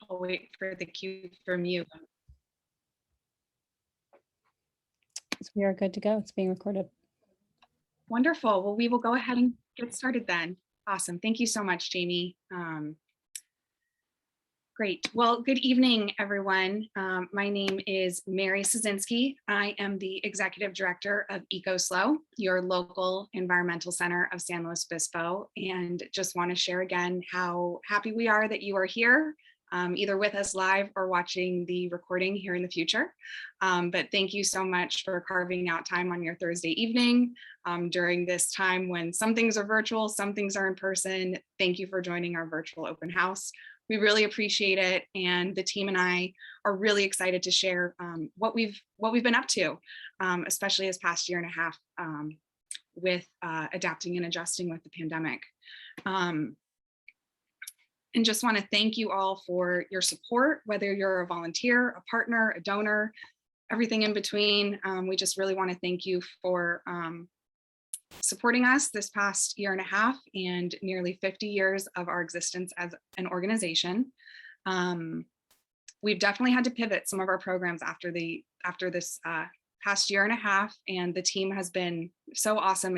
I'll wait for the cue from you. We are good to go. It's being recorded. Wonderful. Well, we will go ahead and get started then. Awesome. Thank you so much, Jamie. Great. Well, good evening, everyone. My name is Mary Szynski. I am the Executive Director of ECOSLO, your local environmental center of San Luis Obispo, and just want to share again how happy we are that you are here, either with us live or watching the recording here in the future. But thank you so much for carving out time on your Thursday evening during this time when some things are virtual, some things are in person. Thank you for joining our virtual open house. We really appreciate it, and the team and I are really excited to share what we've been up to, especially this past year and a half with adapting and adjusting with the pandemic. And just want to thank you all for your support, whether you're a volunteer, a partner, a donor, everything in between. We just really want to thank you for supporting us this past year and a half and nearly 50 years of our existence as an organization. We've definitely had to pivot some of our programs after this past year and a half, and the team has been so awesome.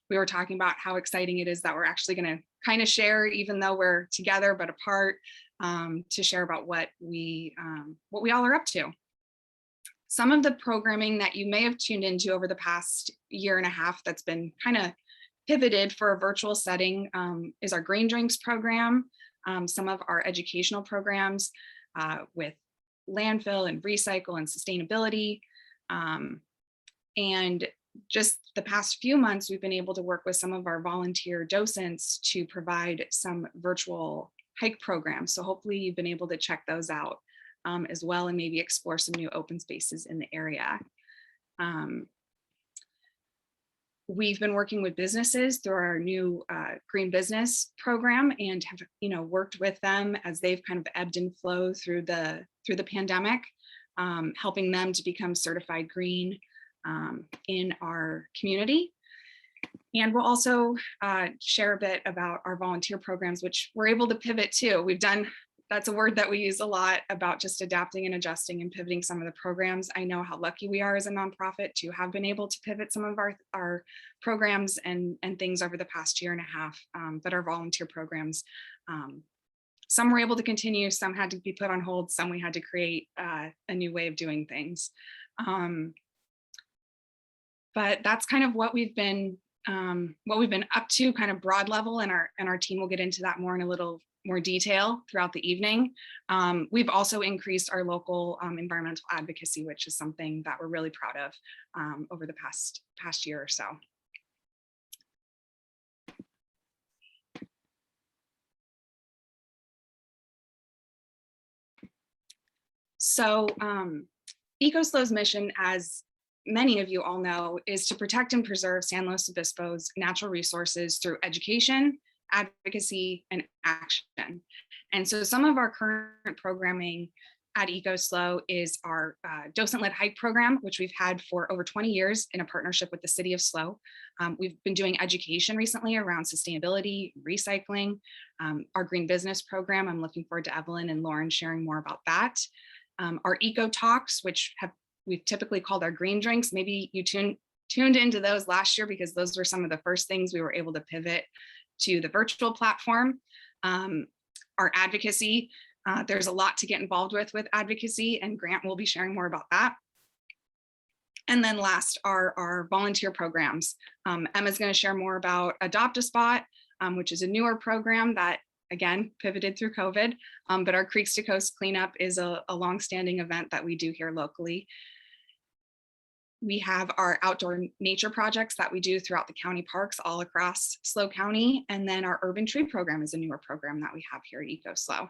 We were talking about how exciting it is that we're actually going to kind of share, even though we're together but apart, to share about what we all are up to. Some of the programming that you may have tuned into over the past year and a half that's been kind of pivoted for a virtual setting is our Green Drinks program, some of our educational programs with landfill and recycle and sustainability. And just the past few months, we've been able to work with some of our volunteer docents to provide some virtual hike programs. So hopefully you've been able to check those out as well, and maybe explore some new open spaces in the area. We've been working with businesses through our new green business program, and have worked with them as they've kind of ebbed and flowed through the pandemic, helping them to become certified green in our community. And we'll also share a bit about our volunteer programs, which we're able to pivot to. That's a word that we use a lot, about just adapting and adjusting and pivoting some of the programs. I know how lucky we are as a nonprofit to have been able to pivot some of our programs and things over the past year and a half, but our volunteer programs, some were able to continue, some had to be put on hold, some we had to create a new way of doing things. But that's kind of what we've been up to, kind of broad level, and our team will get into that more in a little more detail throughout the evening. We've also increased our local environmental advocacy, which is something that we're really proud of over the past year or so. So ECOSLO's mission, as many of you all know, is to protect and preserve San Luis Obispo's natural resources through education, advocacy, and action. And so some of our current programming at ECOSLO is our docent-led hike program, which we've had for over 20 years in a partnership with the city of SLO. We've been doing education recently around sustainability, recycling, our green business program. I'm looking forward to Evelyn and Lauren sharing more about that. Our eco talks, which we've typically called our green drinks. Maybe you tuned into those last year, because those were some of the first things we were able to pivot to the virtual platform. Our advocacy, there's a lot to get involved with advocacy, and Grant will be sharing more about that. And then last are our volunteer programs. Emma's going to share more about AdoptASpot, which is a newer program that, again, pivoted through COVID, but our Creeks to Coast cleanup is a longstanding event that we do here locally. We have our outdoor nature projects that we do throughout the county parks all across SLO County. And then our urban tree program is a newer program that we have here at ECOSLO.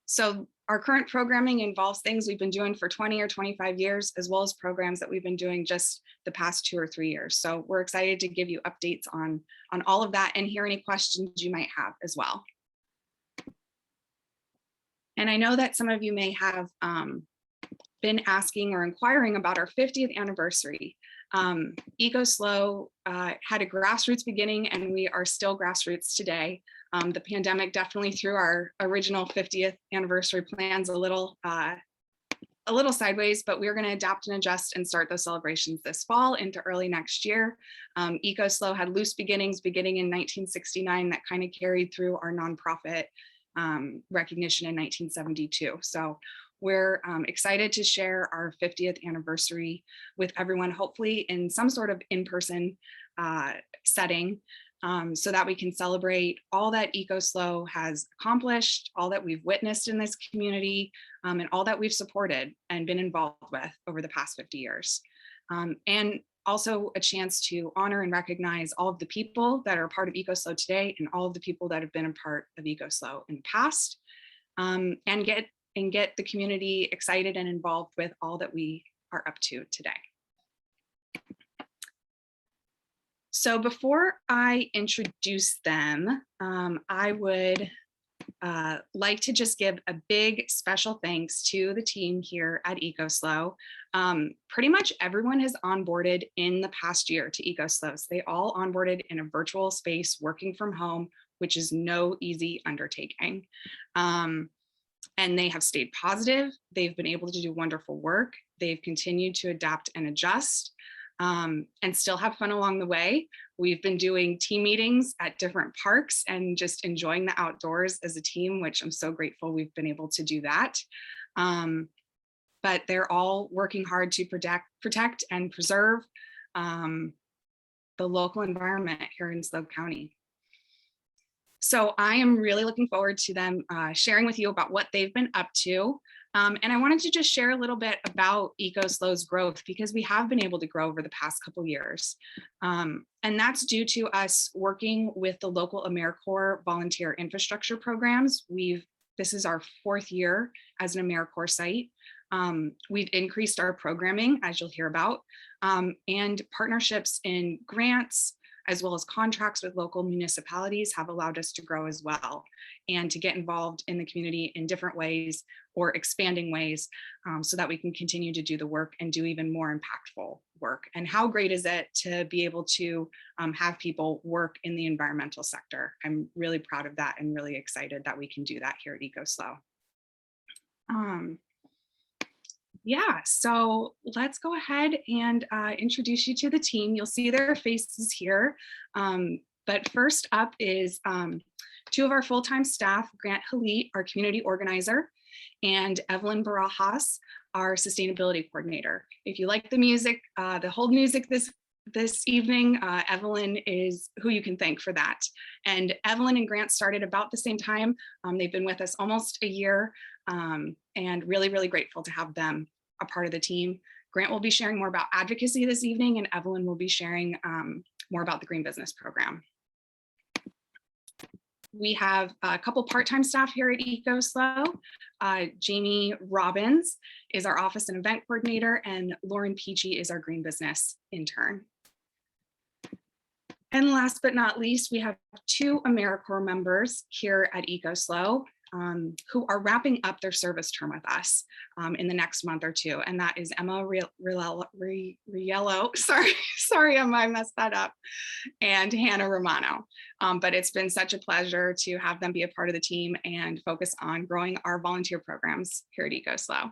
So our current programming involves things we've been doing for 20 or 25 years, as well as programs that we've been doing just the past 2 or 3 years. So we're excited to give you updates on all of that and hear any questions you might have as well. And I know that some of you may have been asking or inquiring about our 50th anniversary. ECOSLO had a grassroots beginning, and we are still grassroots today. The pandemic definitely threw our original 50th anniversary plans a little sideways, but we're going to adapt and adjust and start those celebrations this fall into early next year. ECOSLO had loose beginnings beginning in 1969 that kind of carried through our nonprofit recognition in 1972. So we're excited to share our 50th anniversary with everyone, hopefully in some sort of in-person setting, so that we can celebrate all that ECOSLO has accomplished, all that we've witnessed in this community, and all that we've supported and been involved with over the past 50 years. And also a chance to honor and recognize all of the people that are a part of ECOSLO today and all of the people that have been a part of ECOSLO in the past, and get the community excited and involved with all that we are up to today. So before I introduce them, I would like to just give a big special thanks to the team here at ECOSLO. Pretty much everyone has onboarded in the past year to ECOSLO. So they all onboarded in a virtual space working from home, which is no easy undertaking. And they have stayed positive. They've been able to do wonderful work. They've continued to adapt and adjust, and still have fun along the way. We've been doing team meetings at different parks and just enjoying the outdoors as a team, which I'm so grateful we've been able to do that. But they're all working hard to protect and preserve the local environment here in SLO County. So I am really looking forward to them sharing with you about what they've been up to. And I wanted to just share a little bit about ECOSLO's growth, because we have been able to grow over the past couple years. And that's due to us working with the local AmeriCorps volunteer infrastructure programs. This is our 4th year as an AmeriCorps site. We've increased our programming, as you'll hear about, and partnerships in grants, as well as contracts with local municipalities, have allowed us to grow as well, and to get involved in the community in different ways or expanding ways, so that we can continue to do the work and do even more impactful work. And how great is it to be able to have people work in the environmental sector? I'm really proud of that and really excited that we can do that here at ECOSLO. Yeah, so let's go ahead and introduce you to the team. You'll see their faces here. But first up is 2 of our full-time staff, Grant Halit, our community organizer, and Evelyn Barajas, our sustainability coordinator. If you like the music, the hold music this evening, Evelyn is who you can thank for that. And Evelyn and Grant started about the same time. They've been with us almost a year, and really, really grateful to have them a part of the team. Grant will be sharing more about advocacy this evening, and Evelyn will be sharing more about the Green Business Program. We have a couple part-time staff here at ECOSLO. Jamie Robbins is our office and event coordinator, and Lauren Peachy is our Green Business intern. And last but not least, we have 2 AmeriCorps members here at ECOSLO who are wrapping up their service term with us in the next month or 2. And that is Emma Riello, sorry Emma, I messed that up, and Hannah Romano. But it's been such a pleasure to have them be a part of the team and focus on growing our volunteer programs here at ECOSLO.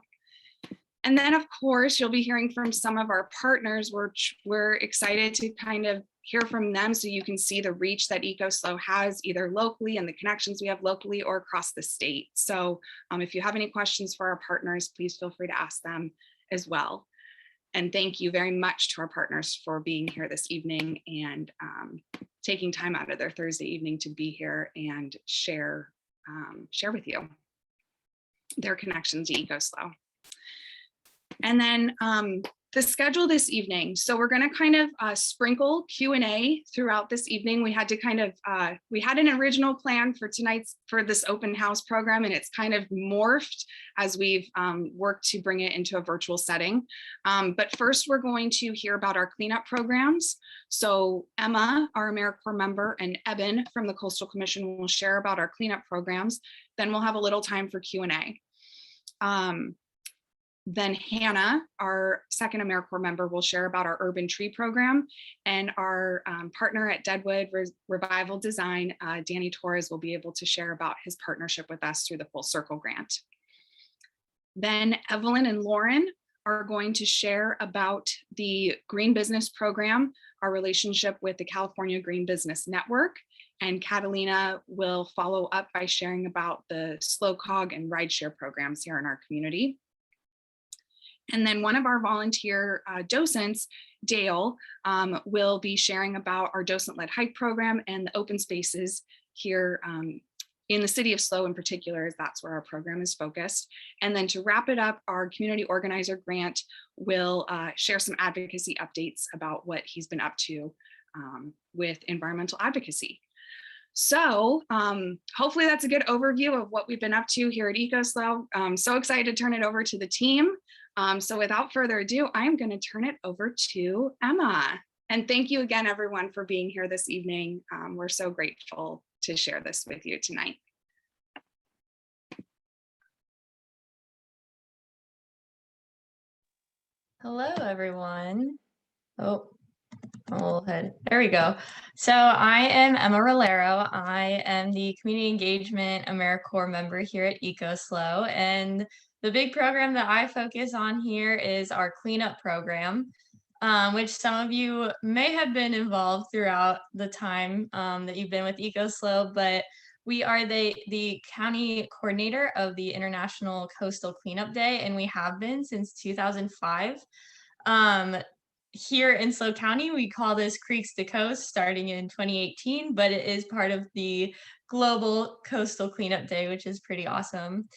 And then, of course, you'll be hearing from some of our partners, which we're excited to kind of hear from them, so you can see the reach that ECOSLO has either locally and the connections we have locally or across the state. So if you have any questions for our partners, please feel free to ask them as well. And thank you very much to our partners for being here this evening and taking time out of their Thursday evening to be here and share with you their connection to ECOSLO. And then the schedule this evening. So we're going to kind of sprinkle Q&A throughout this evening. We had to kind of, we had an original plan for this open house program, and it's kind of morphed as we've worked to bring it into a virtual setting. But first, we're going to hear about our cleanup programs. So Emma, our AmeriCorps member, and Eben from the Coastal Commission will share about our cleanup programs. Then we'll have a little time for Q&A. Then Hannah, our second AmeriCorps member, will share about our urban tree program, and our partner at Deadwood Revival Design, Danny Torres, will be able to share about his partnership with us through the Full Circle Grant. Then Evelyn and Lauren are going to share about the Green Business Program, our relationship with the California Green Business Network, and Catalina will follow up by sharing about the slow cog and rideshare programs here in our community. And then one of our volunteer docents, Dale, will be sharing about our docent-led hike program and the open spaces here in the city of SLO in particular, as that's where our program is focused. And then to wrap it up, our community organizer Grant will share some advocacy updates about what he's been up to with environmental advocacy. So hopefully that's a good overview of what we've been up to here at ECOSLO. I'm so excited to turn it over to the team. So without further ado, I'm going to turn it over to Emma. And thank you again, everyone, for being here this evening. We're so grateful to share this with you tonight. Hello, everyone. Oh, I'm a little ahead. There we go. So I am Emma Rolero. I am the Community Engagement AmeriCorps member here at ECOSLO. And the big program that I focus on here is our cleanup program, which some of you may have been involved throughout the time that you've been with ECOSLO, but we are the county coordinator of the International Coastal Cleanup Day, and we have been since 2005. Here in SLO County, we call this Creeks to Coast starting in 2018, but it is part of the Global Coastal Cleanup Day, which is pretty awesome.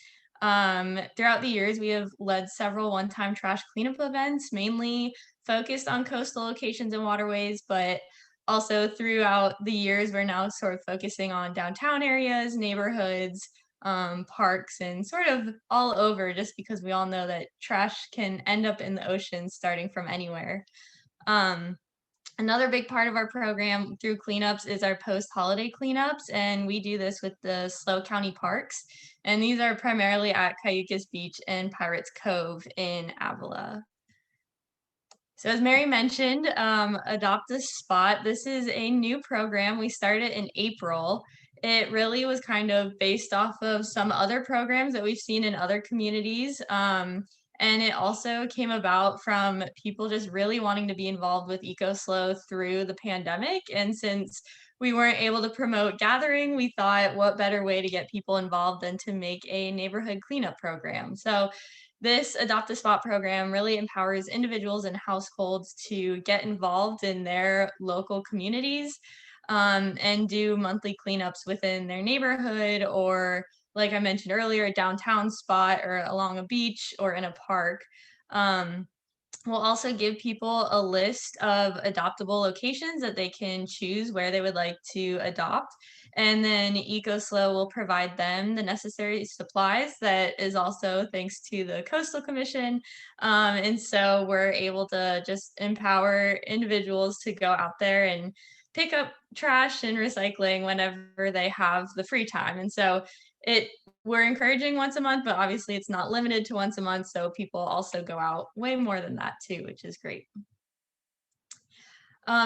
Throughout the years, we have led several one-time trash cleanup events, mainly focused on coastal locations and waterways, but also throughout the years, we're now sort of focusing on downtown areas, neighborhoods, parks, and sort of all over, just because we all know that trash can end up in the ocean starting from anywhere. Another big part of our program through cleanups is our post-holiday cleanups, and we do this with the SLO County parks, and these are primarily at Cayucas Beach and Pirates Cove in Avila. So as Mary mentioned, AdoptASpot, this is a new program. We started in April. It really was kind of based off of some other programs that we've seen in other communities. And it also came about from people just really wanting to be involved with ECOSLO through the pandemic. And since we weren't able to promote gathering, we thought what better way to get people involved than to make a neighborhood cleanup program. So this AdoptASpot program really empowers individuals and households to get involved in their local communities and do monthly cleanups within their neighborhood, or like I mentioned earlier, a downtown spot or along a beach or in a park. We'll also give people a list of adoptable locations that they can choose where they would like to adopt. And then ECOSLO will provide them the necessary supplies. That is also thanks to the Coastal Commission. And so we're able to just empower individuals to go out there and pick up trash and recycling whenever they have the free time. And so we're encouraging once a month, but obviously it's not limited to once a month. So people also go out way more than that too, which is great.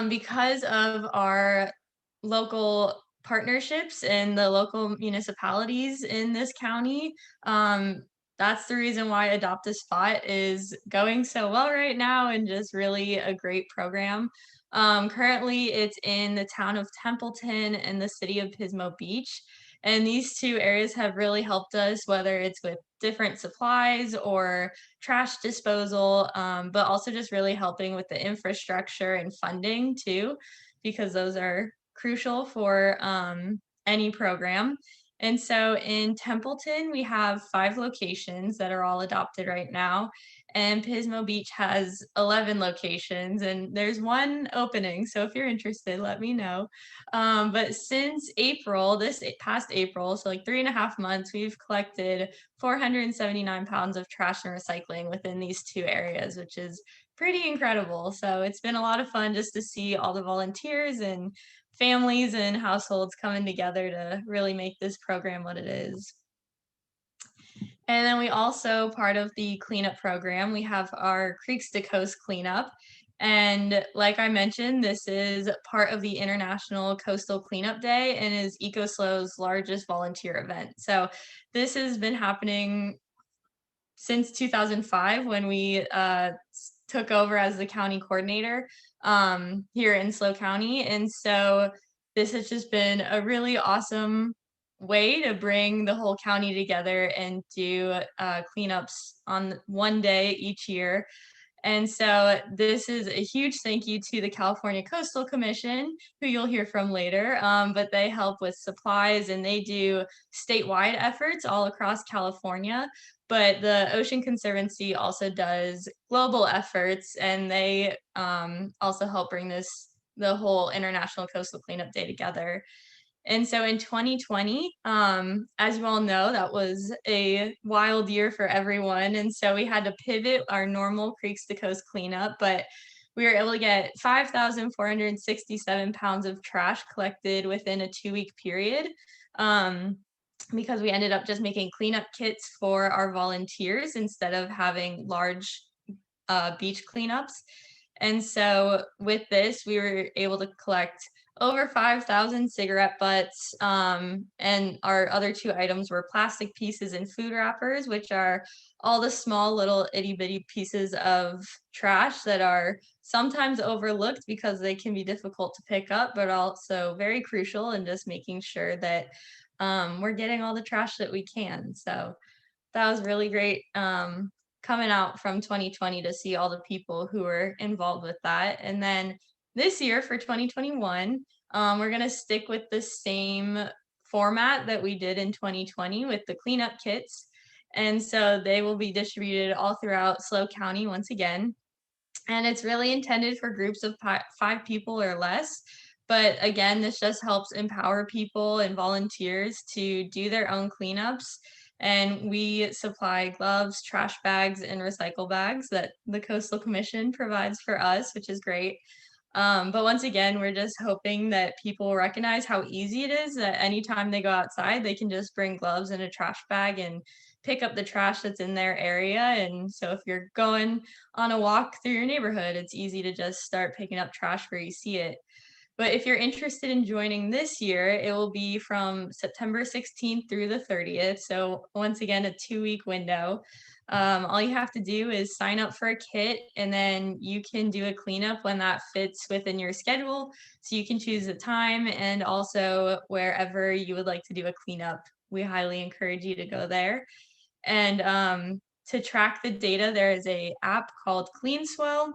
Because of our local partnerships and the local municipalities in this county, that's the reason why AdoptASpot is going so well right now and just really a great program. Currently, it's in the town of Templeton and the city of Pismo Beach. And these two areas have really helped us, whether it's with different supplies or trash disposal, but also just really helping with the infrastructure and funding too, because those are crucial for any program. And so in Templeton, we have 5 locations that are all adopted right now. And Pismo Beach has 11 locations, and there's one opening. So if you're interested, let me know. But since April, this past April, so like 3.5 months, we've collected 479 pounds of trash and recycling within these 2 areas, which is pretty incredible. So it's been a lot of fun just to see all the volunteers and families and households coming together to really make this program what it is. And then we also, part of the cleanup program, we have our Creeks to Coast cleanup. And like I mentioned, this is part of the International Coastal Cleanup Day and is ECOSLO's largest volunteer event. So this has been happening since 2005 when we took over as the county coordinator here in SLO County. And so this has just been a really awesome way to bring the whole county together and do cleanups on one day each year. And so this is a huge thank you to the California Coastal Commission, who you'll hear from later, but they help with supplies and they do statewide efforts all across California. But the Ocean Conservancy also does global efforts, and they also help bring the whole International Coastal Cleanup Day together. And so in 2020, as you all know, that was a wild year for everyone. And so we had to pivot our normal Creeks to Coast cleanup, but we were able to get 5,467 pounds of trash collected within a 2-week period. Because we ended up just making cleanup kits for our volunteers instead of having large beach cleanups. And so with this, we were able to collect over 5,000 cigarette butts, and our other 2 items were plastic pieces and food wrappers, which are all the small little itty bitty pieces of trash that are sometimes overlooked because they can be difficult to pick up, but also very crucial in just making sure that we're getting all the trash that we can. So that was really great coming out from 2020 to see all the people who were involved with that. And then this year for 2021, we're going to stick with the same format that we did in 2020 with the cleanup kits. And so they will be distributed all throughout SLO County once again. And it's really intended for groups of 5 people or less. But again, this just helps empower people and volunteers to do their own cleanups. And we supply gloves, trash bags, and recycle bags that the Coastal Commission provides for us, which is great. But once again, we're just hoping that people recognize how easy it is that anytime they go outside, they can just bring gloves and a trash bag and pick up the trash that's in their area. And so if you're going on a walk through your neighborhood, it's easy to just start picking up trash where you see it. But if you're interested in joining this year, it will be from September 16th through the 30th. So once again, a 2-week window. All you have to do is sign up for a kit, and then you can do a cleanup when that fits within your schedule. So you can choose the time and also wherever you would like to do a cleanup. We highly encourage you to go there. And to track the data, there is an app called CleanSwell.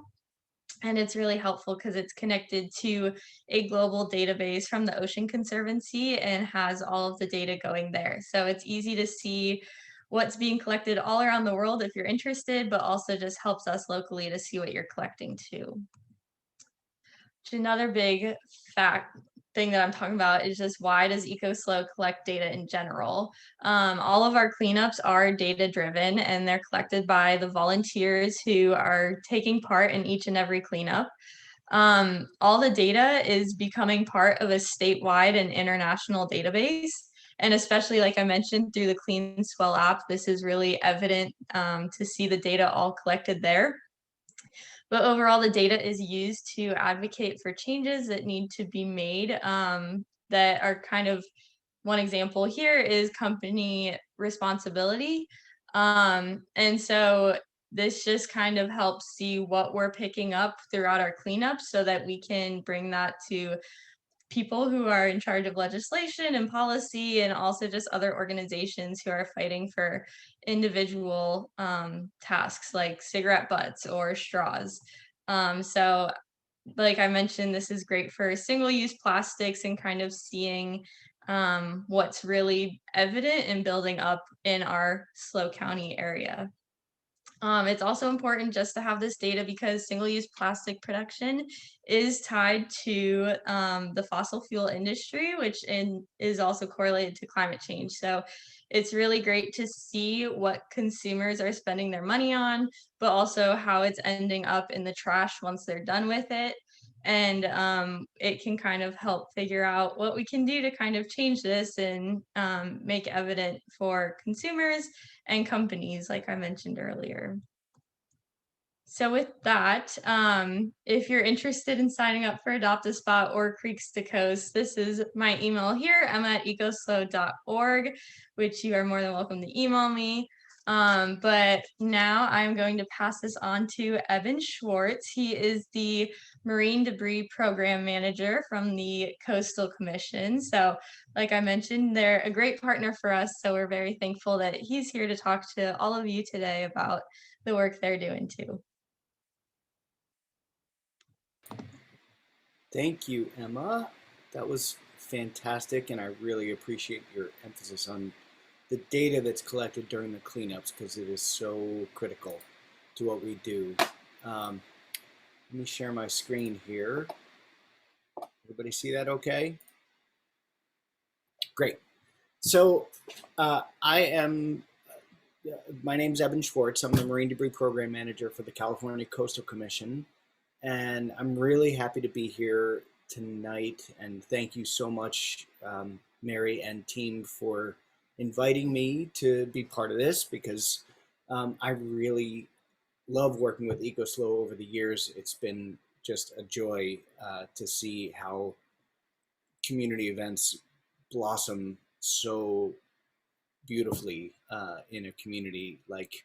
And it's really helpful because it's connected to a global database from the Ocean Conservancy and has all of the data going there. So it's easy to see what's being collected all around the world if you're interested, but also just helps us locally to see what you're collecting too. Another big thing that I'm talking about is just, why does ECOSLO collect data in general? All of our cleanups are data driven, and they're collected by the volunteers who are taking part in each and every cleanup. All the data is becoming part of a statewide and international database. And especially, like I mentioned, through the CleanSwell app, this is really evident to see the data all collected there. But overall, the data is used to advocate for changes that need to be made, that are kind of, one example here is company responsibility. And so this just kind of helps see what we're picking up throughout our cleanups so that we can bring that to people who are in charge of legislation and policy, and also just other organizations who are fighting for individual tasks like cigarette butts or straws. So like I mentioned, this is great for single-use plastics and kind of seeing what's really evident and building up in our SLO County area. It's also important just to have this data because single-use plastic production is tied to the fossil fuel industry, which is also correlated to climate change. So it's really great to see what consumers are spending their money on, but also how it's ending up in the trash once they're done with it. And it can kind of help figure out what we can do to kind of change this and make evident for consumers and companies, like I mentioned earlier. So with that, if you're interested in signing up for AdoptASpot or Creeks to Coast, this is my email here, emma@ecoslo.org, which you are more than welcome to email me. But now I'm going to pass this on to Evan Schwartz. He is the Marine Debris Program Manager from the Coastal Commission. So like I mentioned, they're a great partner for us. So we're very thankful that he's here to talk to all of you today about the work they're doing too. Thank you, Emma. That was fantastic, and I really appreciate your emphasis on the data that's collected during the cleanups because it is so critical to what we do. Let me share my screen here. Everybody see that okay? Great. So my name is Evan Schwartz. I'm the Marine Debris Program Manager for the California Coastal Commission. And I'm really happy to be here tonight. And thank you so much, Mary and team, for inviting me to be part of this because I really love working with ECOSLO over the years. It's been just a joy to see how community events blossom so beautifully in a community like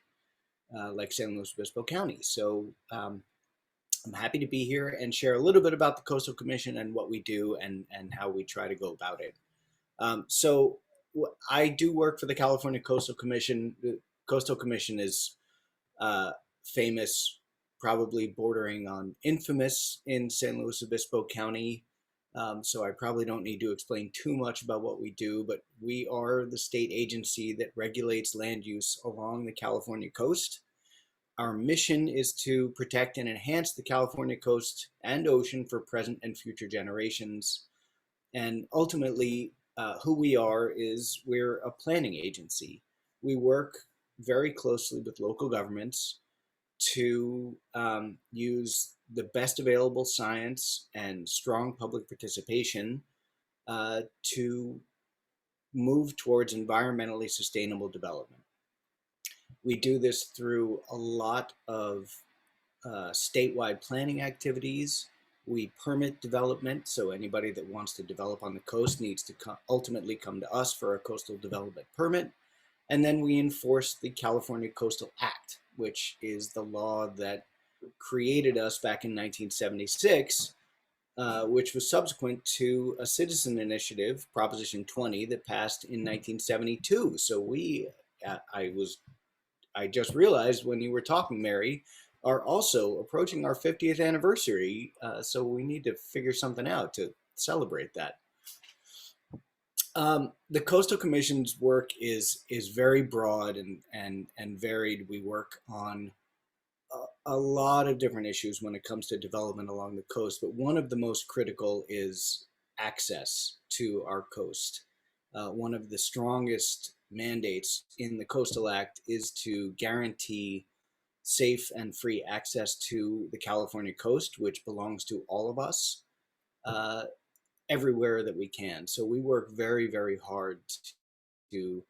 San Luis Obispo County. So I'm happy to be here and share a little bit about the Coastal Commission and what we do and how we try to go about it. So I do work for the California Coastal Commission. The Coastal Commission is famous, probably bordering on infamous in San Luis Obispo County. So I probably don't need to explain too much about what we do, but we are the state agency that regulates land use along the California coast. Our mission is to protect and enhance the California coast and ocean for present and future generations. And ultimately, who we are is we're a planning agency. We work very closely with local governments to use the best available science and strong public participation to move towards environmentally sustainable development. We do this through a lot of statewide planning activities. We permit development, so anybody that wants to develop on the coast needs to ultimately come to us for a coastal development permit. And then we enforce the California Coastal Act, which is the law that created us back in 1976, which was subsequent to a citizen initiative, Proposition 20, that passed in 1972. So I just realized when you were talking, Mary, are also approaching our 50th anniversary. So we need to figure something out to celebrate that. The Coastal Commission's work is very broad and varied. We work on a lot of different issues when it comes to development along the coast, but one of the most critical is access to our coast. One of the strongest mandates in the Coastal Act is to guarantee safe and free access to the California coast, which belongs to all of us, everywhere that we can. So we work very, very hard to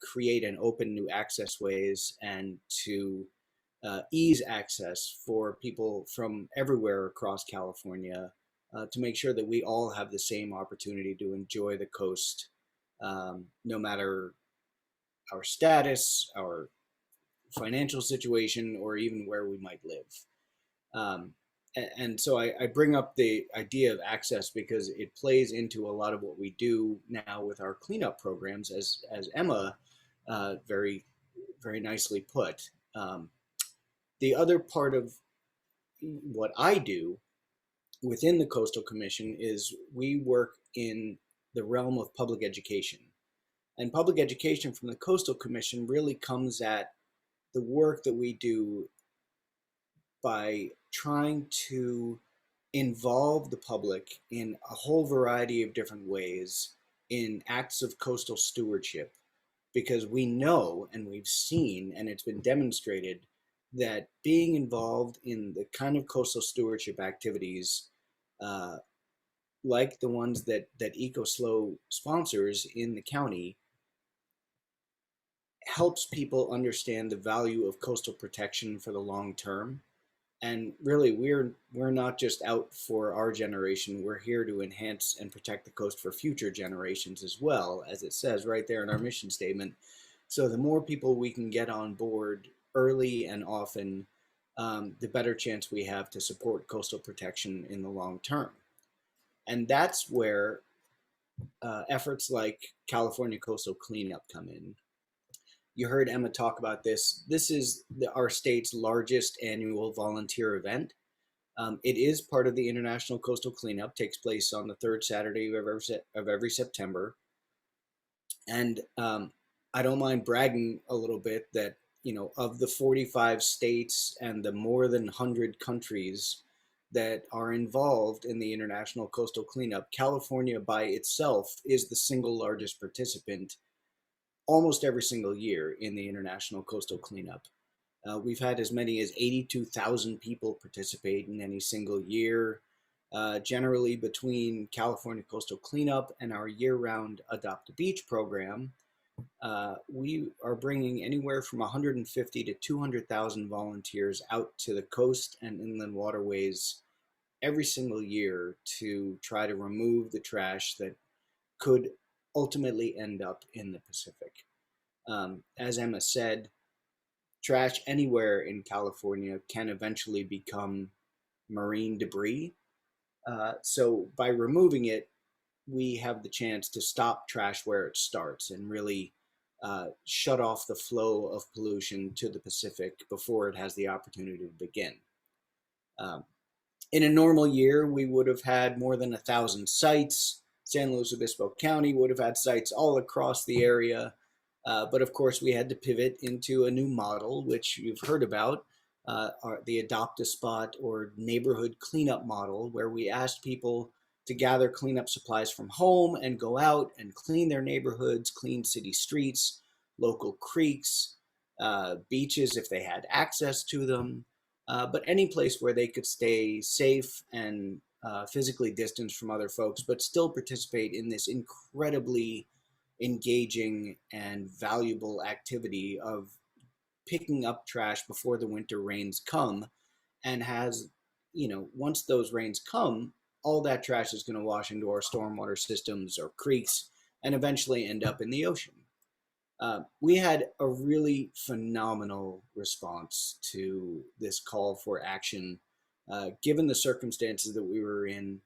create and open new access ways and to ease access for people from everywhere across California to make sure that we all have the same opportunity to enjoy the coast, no matter our status, our financial situation, or even where we might live. And so I bring up the idea of access because it plays into a lot of what we do now with our cleanup programs, as Emma very, very nicely put. The other part of what I do within the Coastal Commission is we work in the realm of public education. And public education from the Coastal Commission really comes at the work that we do by trying to involve the public in a whole variety of different ways in acts of coastal stewardship, because we know and we've seen and it's been demonstrated that being involved in the kind of coastal stewardship activities like the ones that EcoSLO sponsors in the county, helps people understand the value of coastal protection for the long term. And really, we're not just out for our generation. We're here to enhance and protect the coast for future generations as well, as it says right there in our mission statement. So the more people we can get on board early and often, the better chance we have to support coastal protection in the long term. And that's where efforts like California Coastal Cleanup come in. You heard Emma talk about this. This is our state's largest annual volunteer event. It is part of the International Coastal Cleanup, takes place on the third Saturday of every September. And I don't mind bragging a little bit that, you know, of the 45 states and the more than 100 countries that are involved in the International Coastal Cleanup, California by itself is the single largest participant almost every single year in the International Coastal Cleanup. We've had as many as 82,000 people participate in any single year. Generally, between California Coastal Cleanup and our year-round Adopt a Beach program, we are bringing anywhere from 150 to 200,000 volunteers out to the coast and inland waterways every single year to try to remove the trash that could ultimately end up in the Pacific. As Emma said, trash anywhere in California can eventually become marine debris. So by removing it, we have the chance to stop trash where it starts and really shut off the flow of pollution to the Pacific before it has the opportunity to begin. In a normal year, we would have had more than 1,000 sites. San Luis Obispo County would have had sites all across the area. But of course, we had to pivot into a new model, which you've heard about, the AdoptASpot or neighborhood cleanup model, where we asked people to gather cleanup supplies from home and go out and clean their neighborhoods, clean city streets, local creeks, beaches if they had access to them, but any place where they could stay safe and physically distanced from other folks, but still participate in this incredibly engaging and valuable activity of picking up trash before the winter rains come, and has, you know, once those rains come, all that trash is going to wash into our stormwater systems or creeks and eventually end up in the ocean. We had a really phenomenal response to this call for action, given the circumstances that we were in.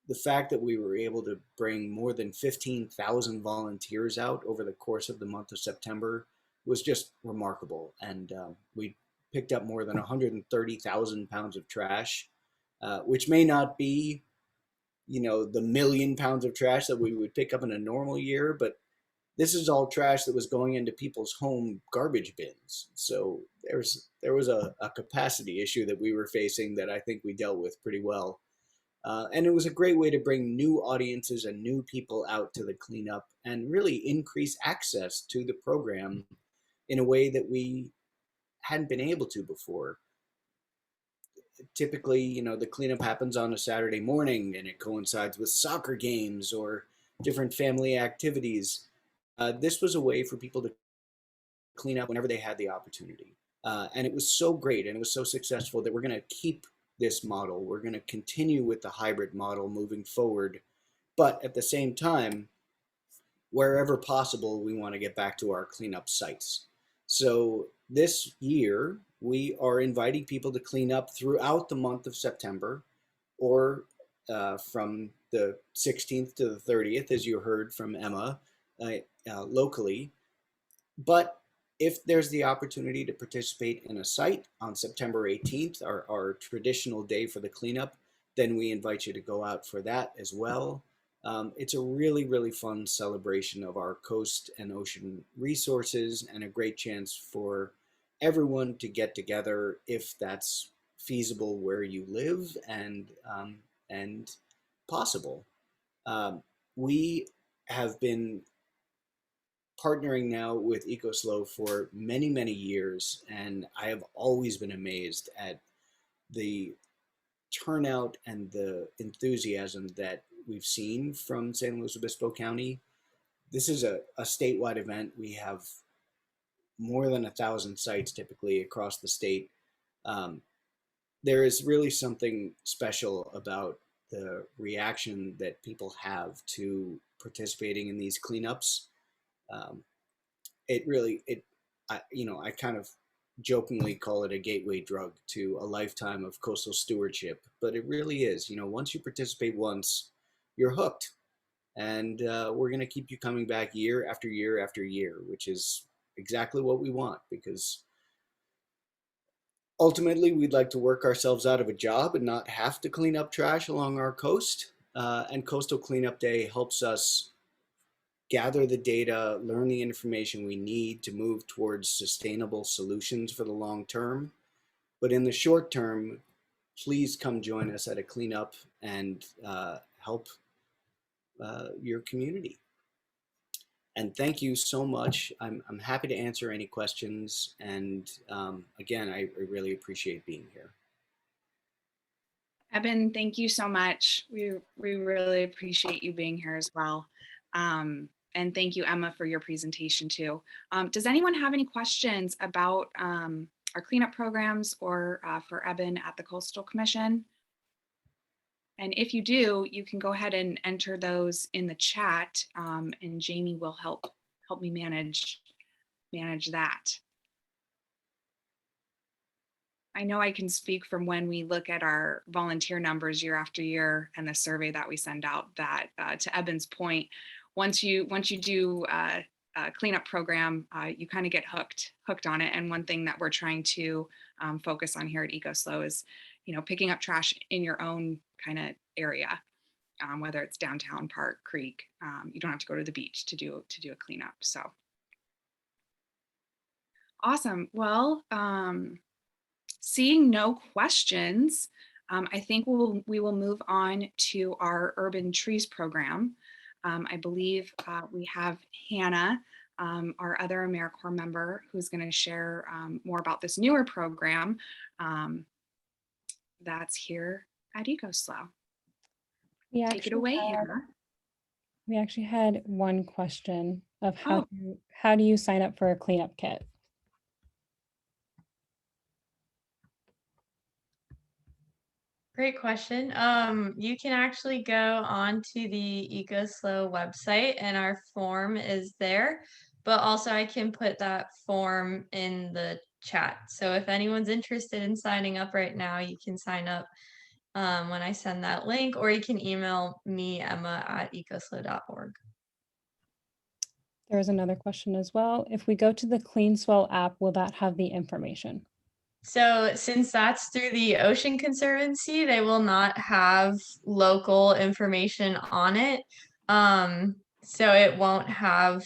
The fact that we were able to bring more than 15,000 volunteers out over the course of the month of September was just remarkable. And we picked up more than 130,000 pounds of trash, which may not be, you know, the 1,000,000 pounds of trash that we would pick up in a normal year, but this is all trash that was going into people's home garbage bins. So there was a capacity issue that we were facing that I think we dealt with pretty well. And it was a great way to bring new audiences and new people out to the cleanup and really increase access to the program in a way that we hadn't been able to before. Typically, you know, the cleanup happens on a Saturday morning and it coincides with soccer games or different family activities. This was a way for people to clean up whenever they had the opportunity. And it was so great and it was so successful that we're going to keep this model. We're going to continue with the hybrid model moving forward. But at the same time, wherever possible, we want to get back to our cleanup sites. So this year, we are inviting people to clean up throughout the month of September, or from the 16th to the 30th, as you heard from Emma, locally. But if there's the opportunity to participate in a site on September 18th, our traditional day for the cleanup, then we invite you to go out for that as well. It's a really, really fun celebration of our coast and ocean resources and a great chance for everyone to get together if that's feasible where you live and possible. We have been partnering now with ECOSLO for many, many years, and I have always been amazed at the turnout and the enthusiasm that we've seen from San Luis Obispo County. This is a statewide event. We have more than 1,000 sites typically across the state. There is really something special about the reaction that people have to participating in these cleanups. I kind of jokingly call it a gateway drug to a lifetime of coastal stewardship, but it really is. Once you participate once, you're hooked, and we're going to keep you coming back year after year after year, which is exactly what we want, because ultimately we'd like to work ourselves out of a job and not have to clean up trash along our coast. And Coastal Cleanup Day helps us gather the data, learn the information we need to move towards sustainable solutions for the long term. But in the short term, please come join us at a cleanup and help your community. And thank you so much. I'm happy to answer any questions. And again, I really appreciate being here. Eben, thank you so much. We really appreciate you being here as well. And thank you, Emma, for your presentation too. Does anyone have any questions about our cleanup programs or for Eben at the Coastal Commission? And if you do, you can go ahead and enter those in the chat, and Jamie will help me manage that. I know I can speak from when we look at our volunteer numbers year after year and the survey that we send out, that to Eben's point, once you do a cleanup program, you kind of get hooked on it. And one thing that we're trying to focus on here at ECOSLO is, picking up trash in your own kind of area, whether it's downtown, park, creek. You don't have to go to the beach to do a cleanup. So awesome. Well, seeing no questions, I think we will move on to our Urban Trees program. I believe we have Hannah, our other AmeriCorps member, who's going to share more about this newer program that's here at ECOSLO. Take it away, Hannah. We actually had one question of how do you sign up for a cleanup kit? Great question. You can actually go onto the ECOSLO website and our form is there, but also I can put that form in the chat. So if anyone's interested in signing up right now, you can sign up when I send that link, or you can email me, Emma, at ecoslo.org. There was another question as well. If we go to the Clean Swell app, will that have the information? So since that's through the Ocean Conservancy, they will not have local information on it. So it won't have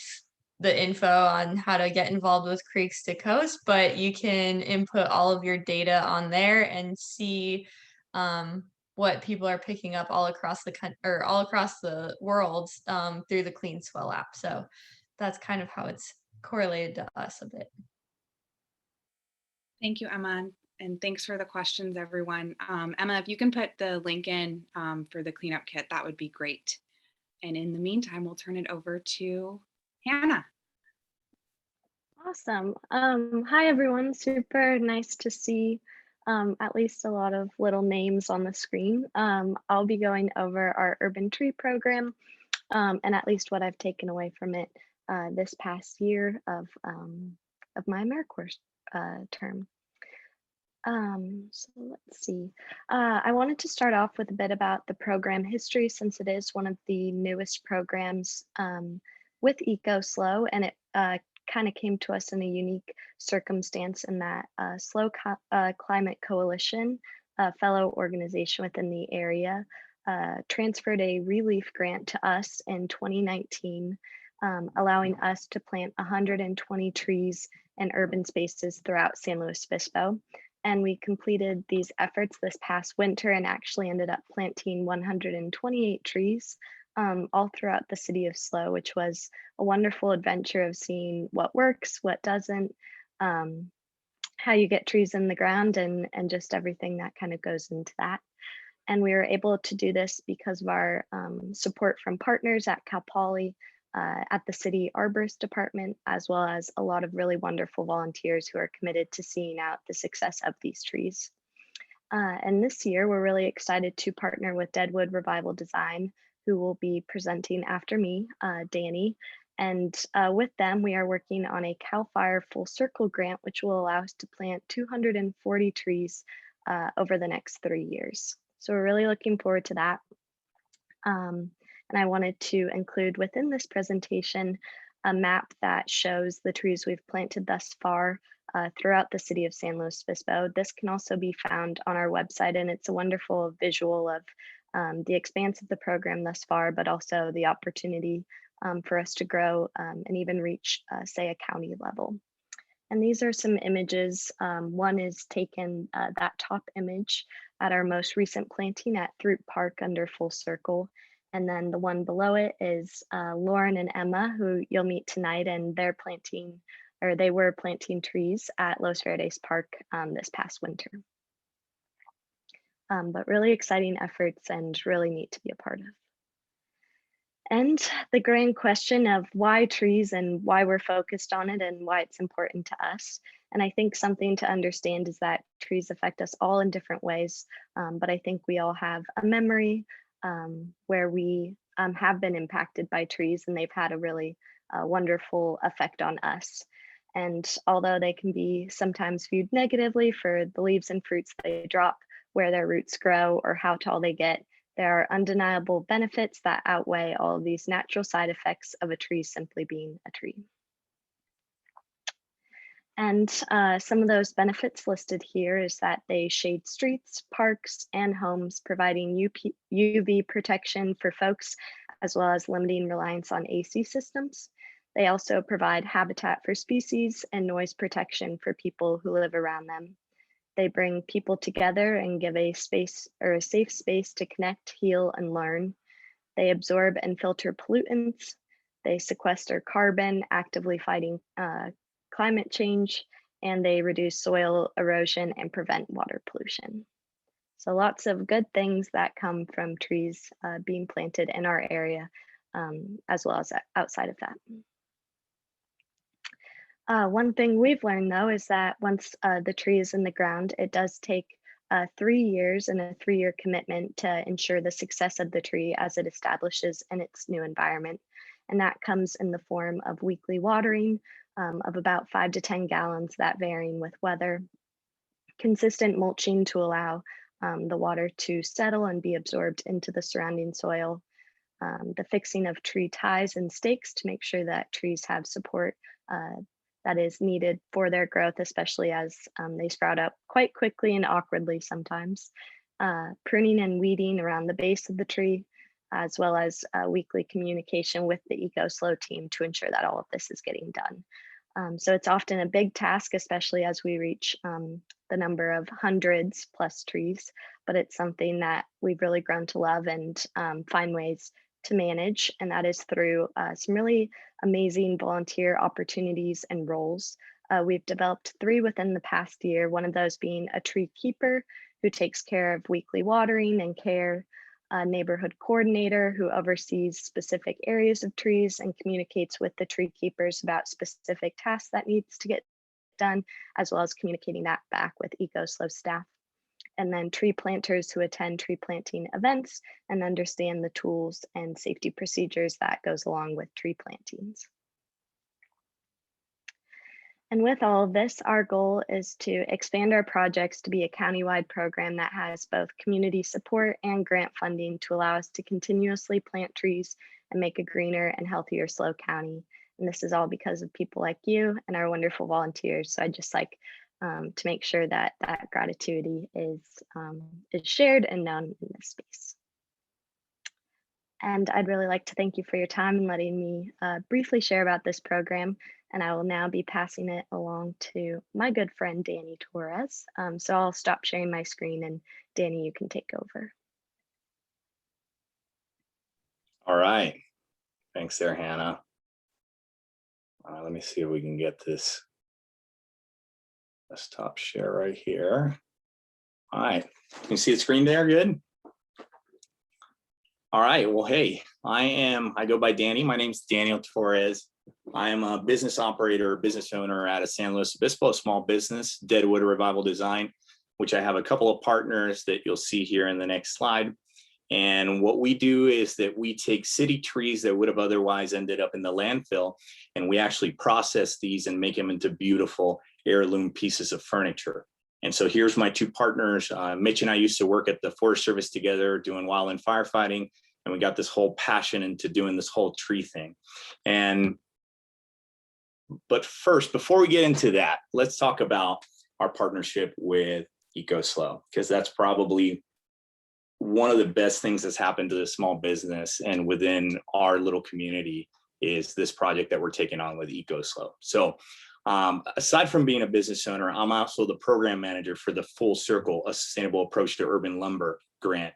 the info on how to get involved with Creeks to Coast, but you can input all of your data on there and see what people are picking up all across the country or all across the world through the Clean Swell app. So that's kind of how it's correlated to us a bit. Thank you, Emma, and thanks for the questions, everyone. Emma, if you can put the link in for the cleanup kit, that would be great. And in the meantime, we'll turn it over to Hannah. Awesome. Hi, everyone. Super nice to see at least a lot of little names on the screen. I'll be going over our Urban Tree program and at least what I've taken away from it this past year of my AmeriCorps term. So let's see. I wanted to start off with a bit about the program history, since it is one of the newest programs with ECOSLO, and it kind of came to us in a unique circumstance in that SLO Climate Coalition, a fellow organization within the area, transferred a relief grant to us in 2019, allowing us to plant 120 trees in urban spaces throughout San Luis Obispo. And we completed these efforts this past winter and actually ended up planting 128 trees all throughout the city of SLO, which was a wonderful adventure of seeing what works, what doesn't, how you get trees in the ground, and just everything that kind of goes into that. And we were able to do this because of our support from partners at Cal Poly, at the City Arborist Department, as well as a lot of really wonderful volunteers who are committed to seeing out the success of these trees. And this year, we're really excited to partner with Deadwood Revival Design, who will be presenting after me, Danny. And with them, we are working on a CAL FIRE Full Circle grant, which will allow us to plant 240 trees over the next 3 years. So we're really looking forward to that. And I wanted to include within this presentation a map that shows the trees we've planted thus far throughout the city of San Luis Obispo. This can also be found on our website, and it's a wonderful visual of the expanse of the program thus far, but also the opportunity for us to grow and even reach, say, a county level. And these are some images. One is taken, that top image, at our most recent planting at Throop Park under Full Circle. And then the one below it is Lauren and Emma, who you'll meet tonight, and they're planting, or they were planting trees at Los Verdes Park this past winter. But really exciting efforts and really neat to be a part of. And the grand question of why trees and why we're focused on it and why it's important to us. And I think something to understand is that trees affect us all in different ways, but I think we all have a memory where we have been impacted by trees, and they've had a really wonderful effect on us. And although they can be sometimes viewed negatively for the leaves and fruits they drop, where their roots grow, or how tall they get, there are undeniable benefits that outweigh all of these natural side effects of a tree simply being a tree. And some of those benefits listed here is that they shade streets, parks, and homes, providing UV protection for folks, as well as limiting reliance on AC systems. They also provide habitat for species and noise protection for people who live around them. They bring people together and give a space or a safe space to connect, heal, and learn. They absorb and filter pollutants. They sequester carbon, actively fighting climate change, and they reduce soil erosion and prevent water pollution. So lots of good things that come from trees being planted in our area, as well as outside of that. One thing we've learned, though, is that once the tree is in the ground, it does take 3 years and a 3-year commitment to ensure the success of the tree as it establishes in its new environment. And that comes in the form of weekly watering of about 5 to 10 gallons, that varying with weather, consistent mulching to allow the water to settle and be absorbed into the surrounding soil, the fixing of tree ties and stakes to make sure that trees have support that is needed for their growth, especially as they sprout up quite quickly and awkwardly sometimes. Pruning and weeding around the base of the tree, as well as weekly communication with the ECOSLO team to ensure that all of this is getting done. So it's often a big task, especially as we reach the number of hundreds plus trees, but it's something that we've really grown to love and find ways to manage, and that is through some really amazing volunteer opportunities and roles. We've developed 3 within the past year, one of those being a tree keeper who takes care of weekly watering and care, a neighborhood coordinator who oversees specific areas of trees and communicates with the tree keepers about specific tasks that needs to get done, as well as communicating that back with ECOSLO staff. And then tree planters who attend tree planting events and understand the tools and safety procedures that goes along with tree plantings. And with all of this, our goal is to expand our projects to be a countywide program that has both community support and grant funding to allow us to continuously plant trees and make a greener and healthier SLO County. And this is all because of people like you and our wonderful volunteers. So I'd just like to make sure that that gratitude is shared and known in this space. And I'd really like to thank you for your time and letting me briefly share about this program. And I will now be passing it along to my good friend, Danny Torres. So I'll stop sharing my screen, and Danny, you can take over. All right. Thanks there, Hannah. Let me see if we can get this desktop share right here. All right. Can you see the screen there? Good. All right. Well, hey, I go by Danny. My name's Daniel Torres. I am a business operator, business owner at a San Luis Obispo, small business, Deadwood Revival Design, which I have a couple of partners that you'll see here in the next slide. And what we do is that we take city trees that would have otherwise ended up in the landfill, and we actually process these and make them into beautiful heirloom pieces of furniture. And so here's my two partners. Mitch and I used to work at the Forest Service together doing wildland firefighting, and we got this whole passion into doing this whole tree thing. But first, before we get into that, let's talk about our partnership with ECOSLO, because that's probably one of the best things that's happened to the small business and within our little community is this project that we're taking on with ECOSLO. So aside from being a business owner, I'm also the program manager for the Full Circle, a sustainable approach to urban lumber grant.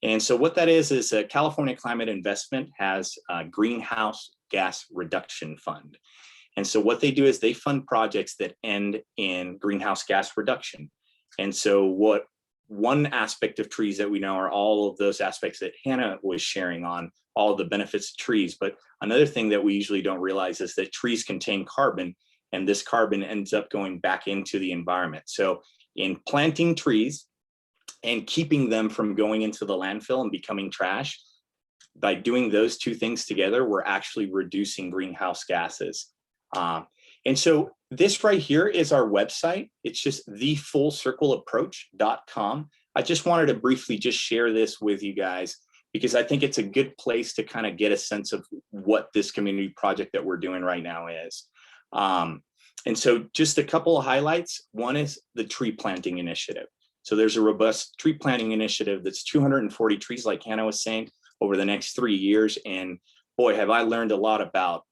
And so what that is a California Climate Investment has a greenhouse gas reduction fund. And so what they do is they fund projects that end in greenhouse gas reduction. And so what one aspect of trees that we know are all of those aspects that Hannah was sharing on, all of the benefits of trees. But another thing that we usually don't realize is that trees contain carbon, and this carbon ends up going back into the environment. So in planting trees and keeping them from going into the landfill and becoming trash, by doing those two things together, we're actually reducing greenhouse gases. And so this right here is our website. It's just thefullcircleapproach.com. I just wanted to briefly just share this with you guys because I think it's a good place to kind of get a sense of what this community project that we're doing right now is. And so just a couple of highlights. One is the tree planting initiative. So there's a robust tree planting initiative that's 240 trees, like Hannah was saying, over the next 3 years. And boy, have I learned a lot about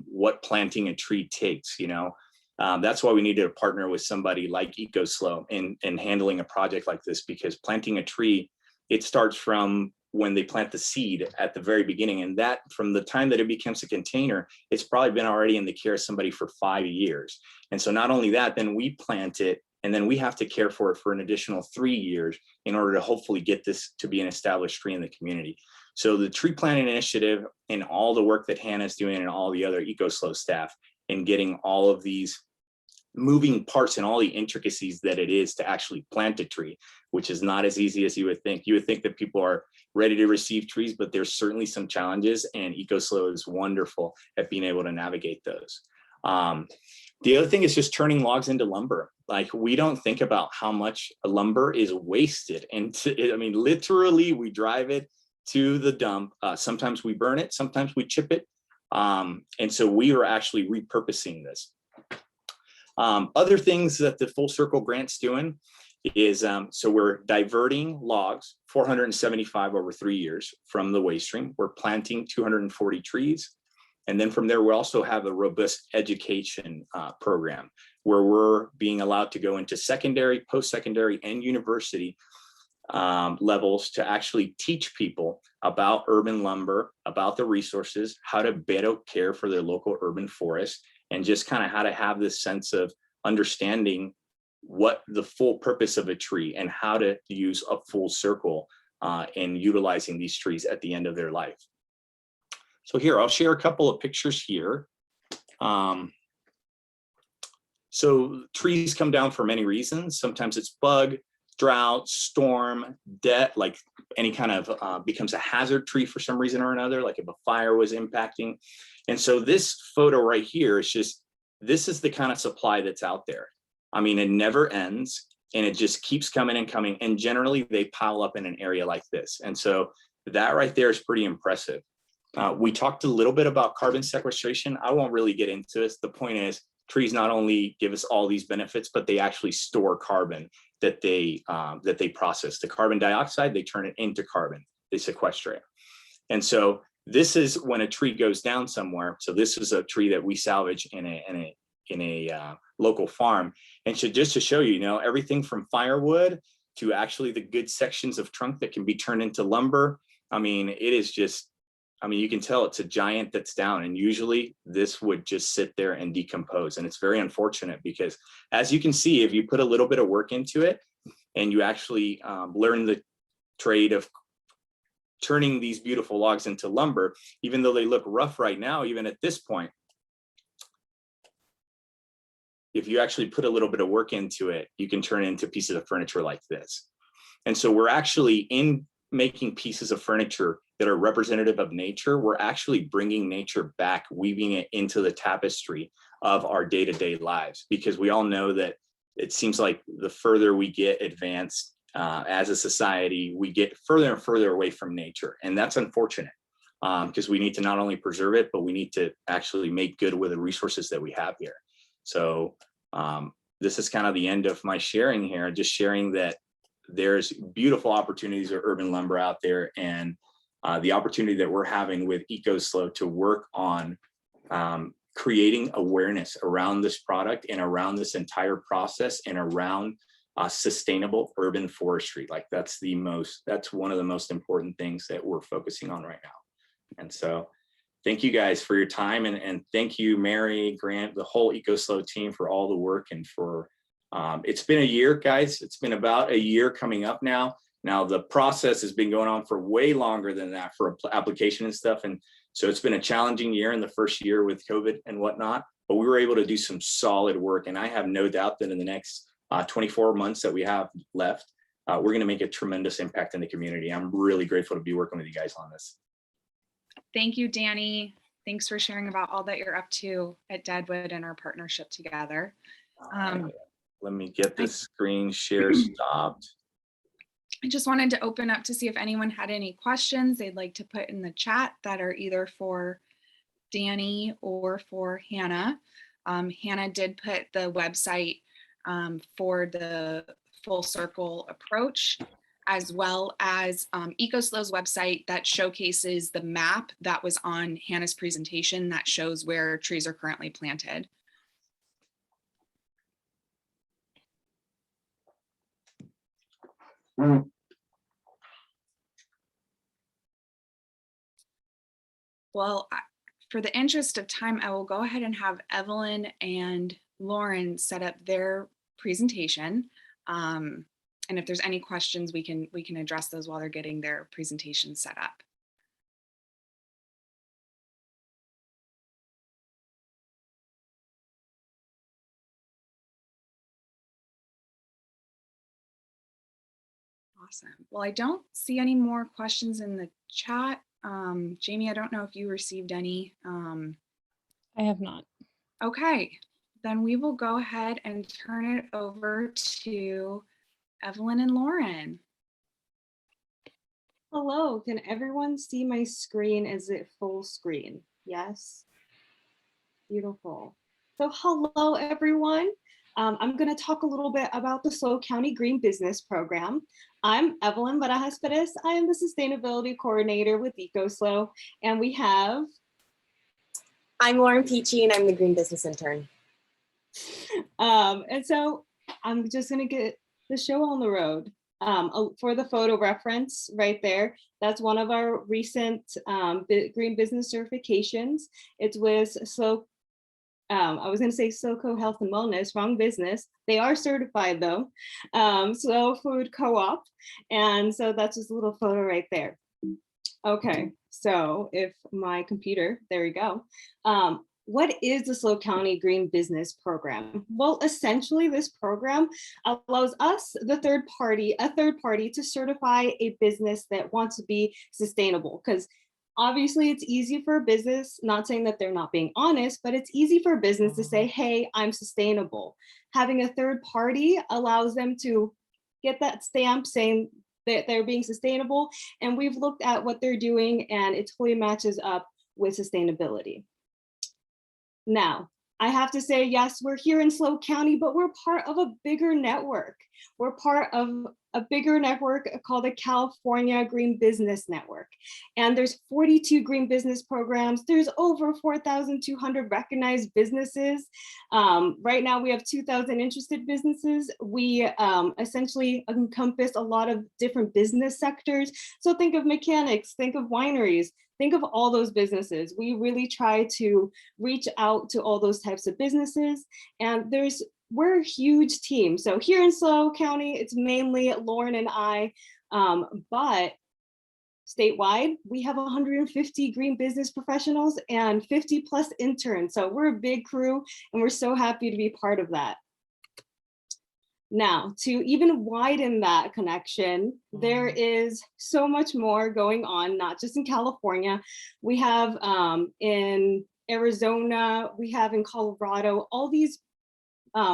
what planting a tree takes, you know. That's why we needed to partner with somebody like ECOSLO in handling a project like this, because planting a tree, it starts from when they plant the seed at the very beginning. And that from the time that it becomes a container, it's probably been already in the care of somebody for 5 years. And so not only that, then we plant it, and then we have to care for it for an additional 3 years in order to hopefully get this to be an established tree in the community. So the tree planting initiative and all the work that Hannah's doing and all the other ECOSLO staff in getting all of these moving parts and all the intricacies that it is to actually plant a tree, which is not as easy as you would think. You would think that people are ready to receive trees, but there's certainly some challenges, and ECOSLO is wonderful at being able to navigate those. The other thing is just turning logs into lumber. Like, we don't think about how much lumber is wasted. And I mean, literally we drive it to the dump. Sometimes we burn it, sometimes we chip it. And so we are actually repurposing this. Other things that the Full Circle grant's doing is, so we're diverting logs, 475 over 3 years from the waste stream. We're planting 240 trees. And then from there, we also have a robust education program where we're being allowed to go into secondary, post-secondary, and university levels to actually teach people about urban lumber, about the resources, how to better care for their local urban forest, and just kind of how to have this sense of understanding what the full purpose of a tree and how to use a full circle in utilizing these trees at the end of their life. So here, I'll share a couple of pictures here. So trees come down for many reasons. Sometimes it's bug, drought, storm, debt, like any kind of becomes a hazard tree for some reason or another, like if a fire was impacting. And so this photo right here is just, this is the kind of supply that's out there. I mean, it never ends, and it just keeps coming and coming. And generally they pile up in an area like this. And so that right there is pretty impressive. We talked a little bit about carbon sequestration. I won't really get into this. The point is, trees not only give us all these benefits, but they actually store carbon that they process. The carbon dioxide, they turn it into carbon, they sequester it. And so this is when a tree goes down somewhere. So this is a tree that we salvage in a local farm. And so just to show you, you know, everything from firewood to actually the good sections of trunk that can be turned into lumber. I mean, it is just, I mean, you can tell it's a giant that's down, and usually this would just sit there and decompose. And it's very unfortunate because, as you can see, if you put a little bit of work into it and you actually learn the trade of turning these beautiful logs into lumber, even though they look rough right now, even at this point, if you actually put a little bit of work into it, you can turn it into pieces of furniture like this. And so we're actually, in making pieces of furniture that are representative of nature, we're actually bringing nature back, weaving it into the tapestry of our day-to-day lives, because we all know that it seems like the further we get advanced as a society, we get further and further away from nature. And that's unfortunate, because we need to not only preserve it, but we need to actually make good with the resources that we have here. So this is kind of the end of my sharing here, just sharing that there's beautiful opportunities of urban lumber out there, and the opportunity that we're having with ECOSLO to work on creating awareness around this product and around this entire process and around sustainable urban forestry. Like that's one of the most important things that we're focusing on right now. And so thank you guys for your time, and thank you, Mary, Grant, the whole ECOSLO team for all the work, and for it's been a year, guys. It's been about a year coming up now. Now the process has been going on for way longer than that for application and stuff. And so it's been a challenging year in the first year with COVID and whatnot, but we were able to do some solid work. And I have no doubt that in the next 24 months that we have left, we're going to make a tremendous impact in the community. I'm really grateful to be working with you guys on this. Thank you, Danny. Thanks for sharing about all that you're up to at Deadwood and our partnership together. Let me get this screen share stopped. I just wanted to open up to see if anyone had any questions they'd like to put in the chat that are either for Danny or for Hannah. Hannah did put the website for the full circle approach, as well as ECOSLO's website that showcases the map that was on Hannah's presentation that shows where trees are currently planted. Well, for the interest of time, I will go ahead and have Evelyn and Lauren set up their presentation. And if there's any questions, we can address those while they're getting their presentation set up. Awesome. Well, I don't see any more questions in the chat. Jamie, I don't know if you received any. I have not. Okay, then we will go ahead and turn it over to Evelyn and Lauren. Hello, can everyone see my screen? Is it full screen? Yes. Beautiful. So hello, everyone. I'm going to talk a little bit about the SLO County Green Business Program. I'm Evelyn Barajas Perez. I am the Sustainability Coordinator with ECOSLO, and we have... I'm Lauren Peachy, and I'm the Green Business Intern. And so I'm just going to get the show on the road. For the photo reference right there, that's one of our recent green business certifications. It's with SLO. I was going to say SoCo Health and Wellness, wrong business. They are certified though. SLO Food Co-op. And so that's just a little photo right there. Okay, so if my computer, there we go. What is the SLO County Green Business Program? Well, essentially this program allows us, a third party to certify a business that wants to be sustainable, because obviously it's easy for a business, not saying that they're not being honest, but it's easy for a business to say, hey, I'm sustainable. Having a third party allows them to get that stamp saying that they're being sustainable. And we've looked at what they're doing and it totally matches up with sustainability. Now, I have to say, yes, we're here in SLO County, but we're part of a bigger network. We're part of a bigger network called the California Green Business Network. And there's 42 green business programs. There's over 4,200 recognized businesses. Right now we have 2,000 interested businesses. We essentially encompass a lot of different business sectors. So think of mechanics, think of wineries, think of all those businesses. We really try to reach out to all those types of businesses. And we're a huge team. So here in SLO County, it's mainly Lauren and I, but statewide, we have 150 green business professionals and 50 plus interns. So we're a big crew and we're so happy to be part of that. Now, to even widen that connection, there is so much more going on, not just in California. We have in Arizona, we have in Colorado, all these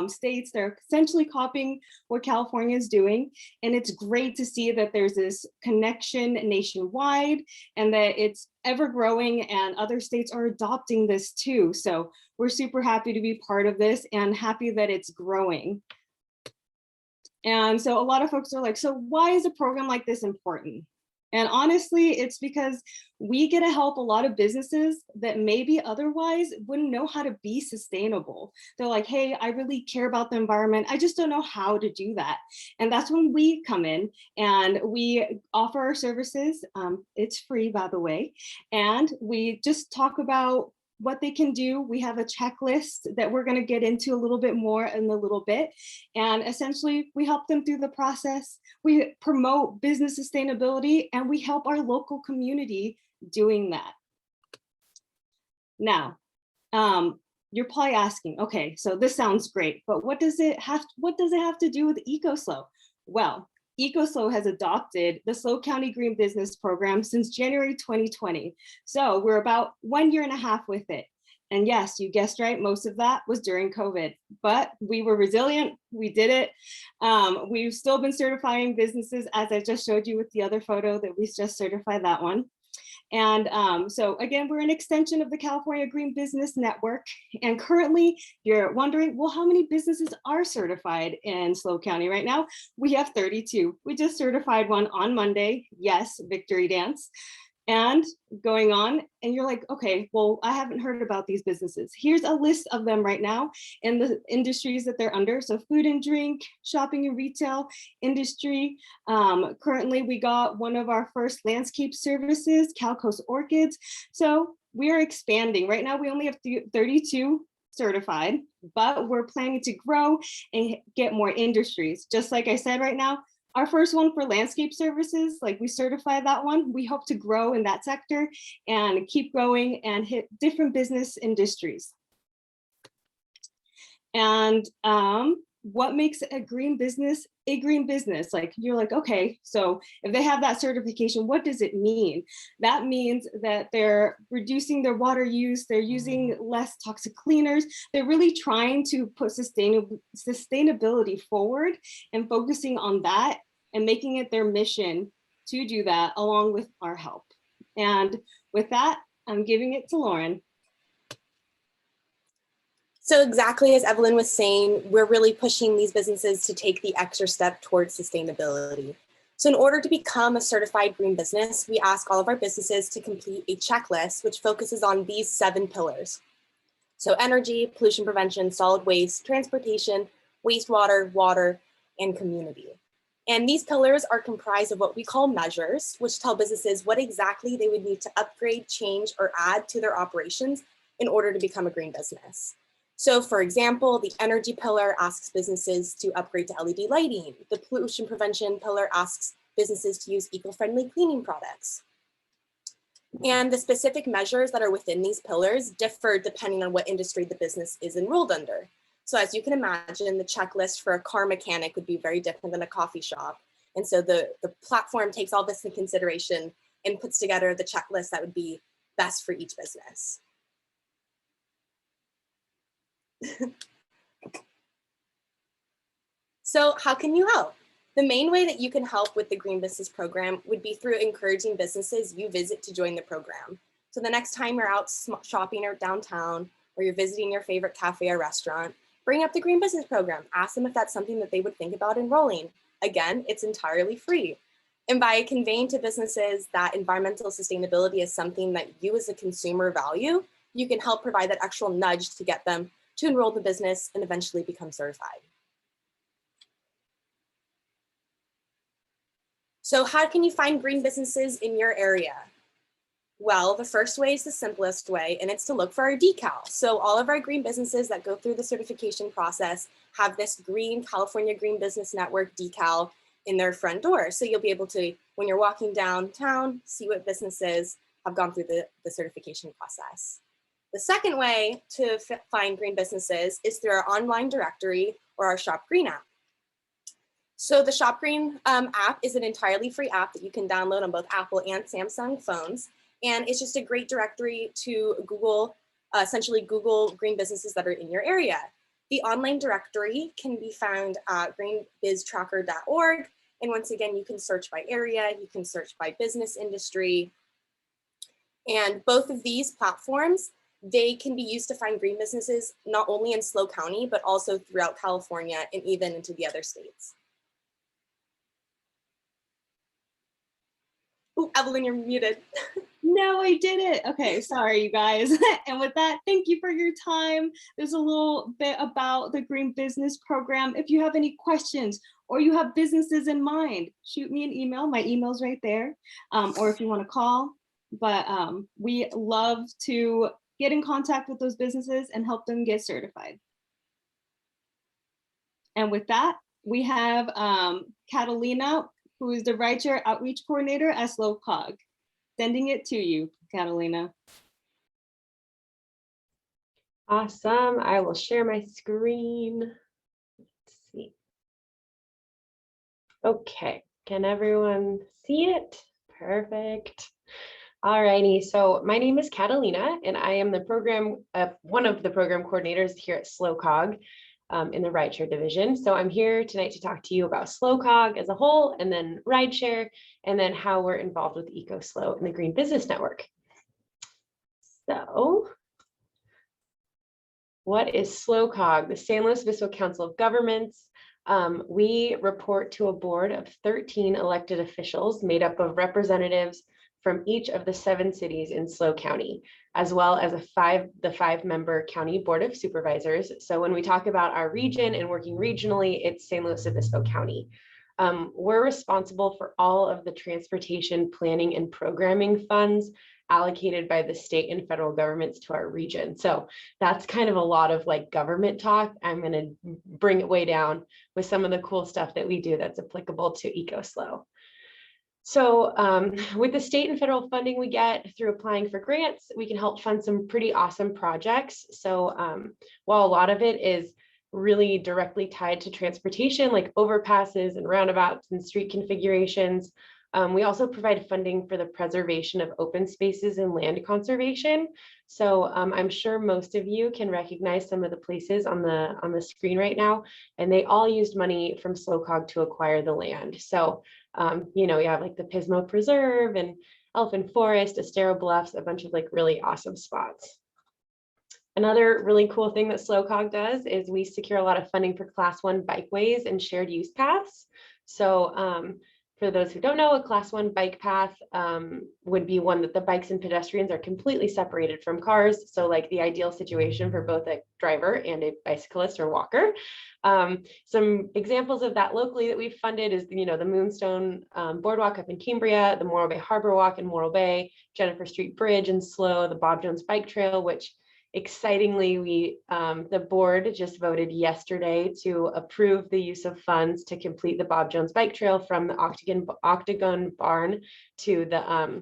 states, they're essentially copying what California is doing. And it's great to see that there's this connection nationwide and that it's ever growing and other states are adopting this too. So we're super happy to be part of this and happy that it's growing. And so a lot of folks are like, so why is a program like this important? And honestly, it's because we get to help a lot of businesses that maybe otherwise wouldn't know how to be sustainable. They're like, hey, I really care about the environment. I just don't know how to do that. And that's when we come in and we offer our services. It's free, by the way. And we just talk about what they can do. We have a checklist that we're going to get into a little bit more in a little bit. And essentially, we help them through the process. We promote business sustainability and we help our local community doing that. Now, you're probably asking, okay, so this sounds great, but what does it have to do with ECOSLO? Well, ECOSLO has adopted the SLO County Green Business Program since January 2020. So we're about 1.5 years with it. And yes, you guessed right, most of that was during COVID, but we were resilient, we did it. We've still been certifying businesses, as I just showed you with the other photo that we just certified that one. And so again, we're an extension of the California Green Business Network. And currently you're wondering, well, how many businesses are certified in SLO County right now? We have 32. We just certified one on Monday. Yes, victory dance. And going on, and you're like, okay, well, I haven't heard about these businesses. Here's a list of them right now in the industries that they're under. So food and drink, shopping and retail industry. Currently, we got one of our first landscape services, Cal Coast Orchids. So we are expanding. Right now, we only have 32 certified, but we're planning to grow and get more industries. Just like I said right now, our first one for landscape services, like we certified that one. We hope to grow in that sector and keep growing and hit different business industries. And what makes a green business a green business? Like you're like, okay, so if they have that certification, what does it mean? That means that they're reducing their water use, they're using less toxic cleaners, they're really trying to put sustainability forward and focusing on that and making it their mission to do that along with our help. And with that, I'm giving it to Lauren. So exactly as Evelyn was saying, we're really pushing these businesses to take the extra step towards sustainability. So in order to become a certified green business, we ask all of our businesses to complete a checklist which focuses on these 7 pillars. So energy, pollution prevention, solid waste, transportation, wastewater, water, and community. And these pillars are comprised of what we call measures, which tell businesses what exactly they would need to upgrade, change, or add to their operations in order to become a green business. So for example, the energy pillar asks businesses to upgrade to LED lighting. The pollution prevention pillar asks businesses to use eco-friendly cleaning products. And the specific measures that are within these pillars differ depending on what industry the business is enrolled under. So as you can imagine, the checklist for a car mechanic would be very different than a coffee shop. And so the platform takes all this into consideration and puts together the checklist that would be best for each business. So how can you help? The main way that you can help with the Green Business Program would be through encouraging businesses you visit to join the program. So the next time you're out shopping or downtown, or you're visiting your favorite cafe or restaurant, bring up the Green Business Program. Ask them if that's something that they would think about enrolling. Again, it's entirely free. And by conveying to businesses that environmental sustainability is something that you as a consumer value, you can help provide that actual nudge to get them to enroll in the business and eventually become certified. So how can you find green businesses in your area? Well, the first way is the simplest way, and it's to look for our decal. So all of our green businesses that go through the certification process have this green California Green Business Network decal, in their front door. So you'll be able to, when you're walking downtown, see what businesses have gone through the certification process. The second way to find green businesses is through our online directory or our Shop Green app. So the Shop Green app is an entirely free app that you can download on both Apple and Samsung phones. And it's just a great directory to Google, essentially Google green businesses that are in your area. The online directory can be found at greenbiztracker.org. And once again, you can search by area, you can search by business industry. And both of these platforms, they can be used to find green businesses, not only in SLO County, but also throughout California and even into the other states. Oh, Evelyn, you're muted. No, I did it. Okay, sorry, you guys. And with that, thank you for your time. There's a little bit about the Green Business Program. If you have any questions or you have businesses in mind, shoot me an email. My email's right there. Or if you want to call. But we love to get in contact with those businesses and help them get certified. And with that, we have Catalina, who is the Rideshare Outreach Coordinator at SLO COG. Sending it to you, Catalina. Awesome. I will share my screen. Let's see. Okay, can everyone see it? Perfect. Alrighty, so my name is Catalina, and I am the program, one of the program coordinators here at SLO COG in the Rideshare division. So I'm here tonight to talk to you about SLO COG as a whole, and then Rideshare, and then how we're involved with ECOSLO and the Green Business Network. So, what is SLO COG? The San Luis Obispo Council of Governments. We report to a board of 13 elected officials made up of representatives from each of the 7 cities in SLO County, as well as the 5-member county board of supervisors. So when we talk about our region and working regionally, it's San Luis Obispo County. We're responsible for all of the transportation planning and programming funds allocated by the state and federal governments to our region. So that's kind of a lot of like government talk. I'm going to bring it way down with some of the cool stuff that we do that's applicable to ECOSLO. So with the state and federal funding we get through applying for grants, we can help fund some pretty awesome projects. So while a lot of it is really directly tied to transportation, like overpasses and roundabouts and street configurations, we also provide funding for the preservation of open spaces and land conservation. So I'm sure most of you can recognize some of the places on the screen right now, and they all used money from SLO COG to acquire the land. So you know, you have like the Pismo Preserve and Elephant Forest, Estero Bluffs, a bunch of like really awesome spots. Another really cool thing that SLO COG does is we secure a lot of funding for Class 1 bikeways and shared use paths. So for those who don't know, a Class 1 bike path would be one that the bikes and pedestrians are completely separated from cars. So like the ideal situation for both a driver and a bicyclist or walker. Some examples of that locally that we've funded is, you know, the Moonstone Boardwalk up in Cambria, the Morro Bay Harbor Walk in Morro Bay, Jennifer Street Bridge in SLO, the Bob Jones Bike Trail, which excitingly, the board just voted yesterday to approve the use of funds to complete the Bob Jones Bike Trail from the Octagon Barn to the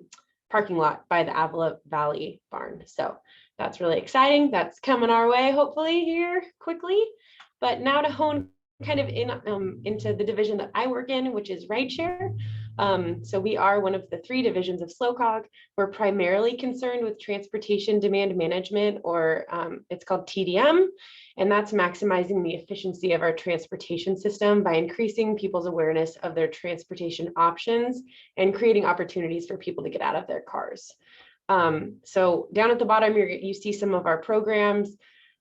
parking lot by the Avila Valley Barn. So that's really exciting. That's coming our way, hopefully here quickly. But now to hone kind of into the division that I work in, which is Rideshare. So we are one of the 3 divisions of SLO COG. We're primarily concerned with transportation demand management, or it's called TDM, and that's maximizing the efficiency of our transportation system by increasing people's awareness of their transportation options and creating opportunities for people to get out of their cars. So down at the bottom, you see some of our programs,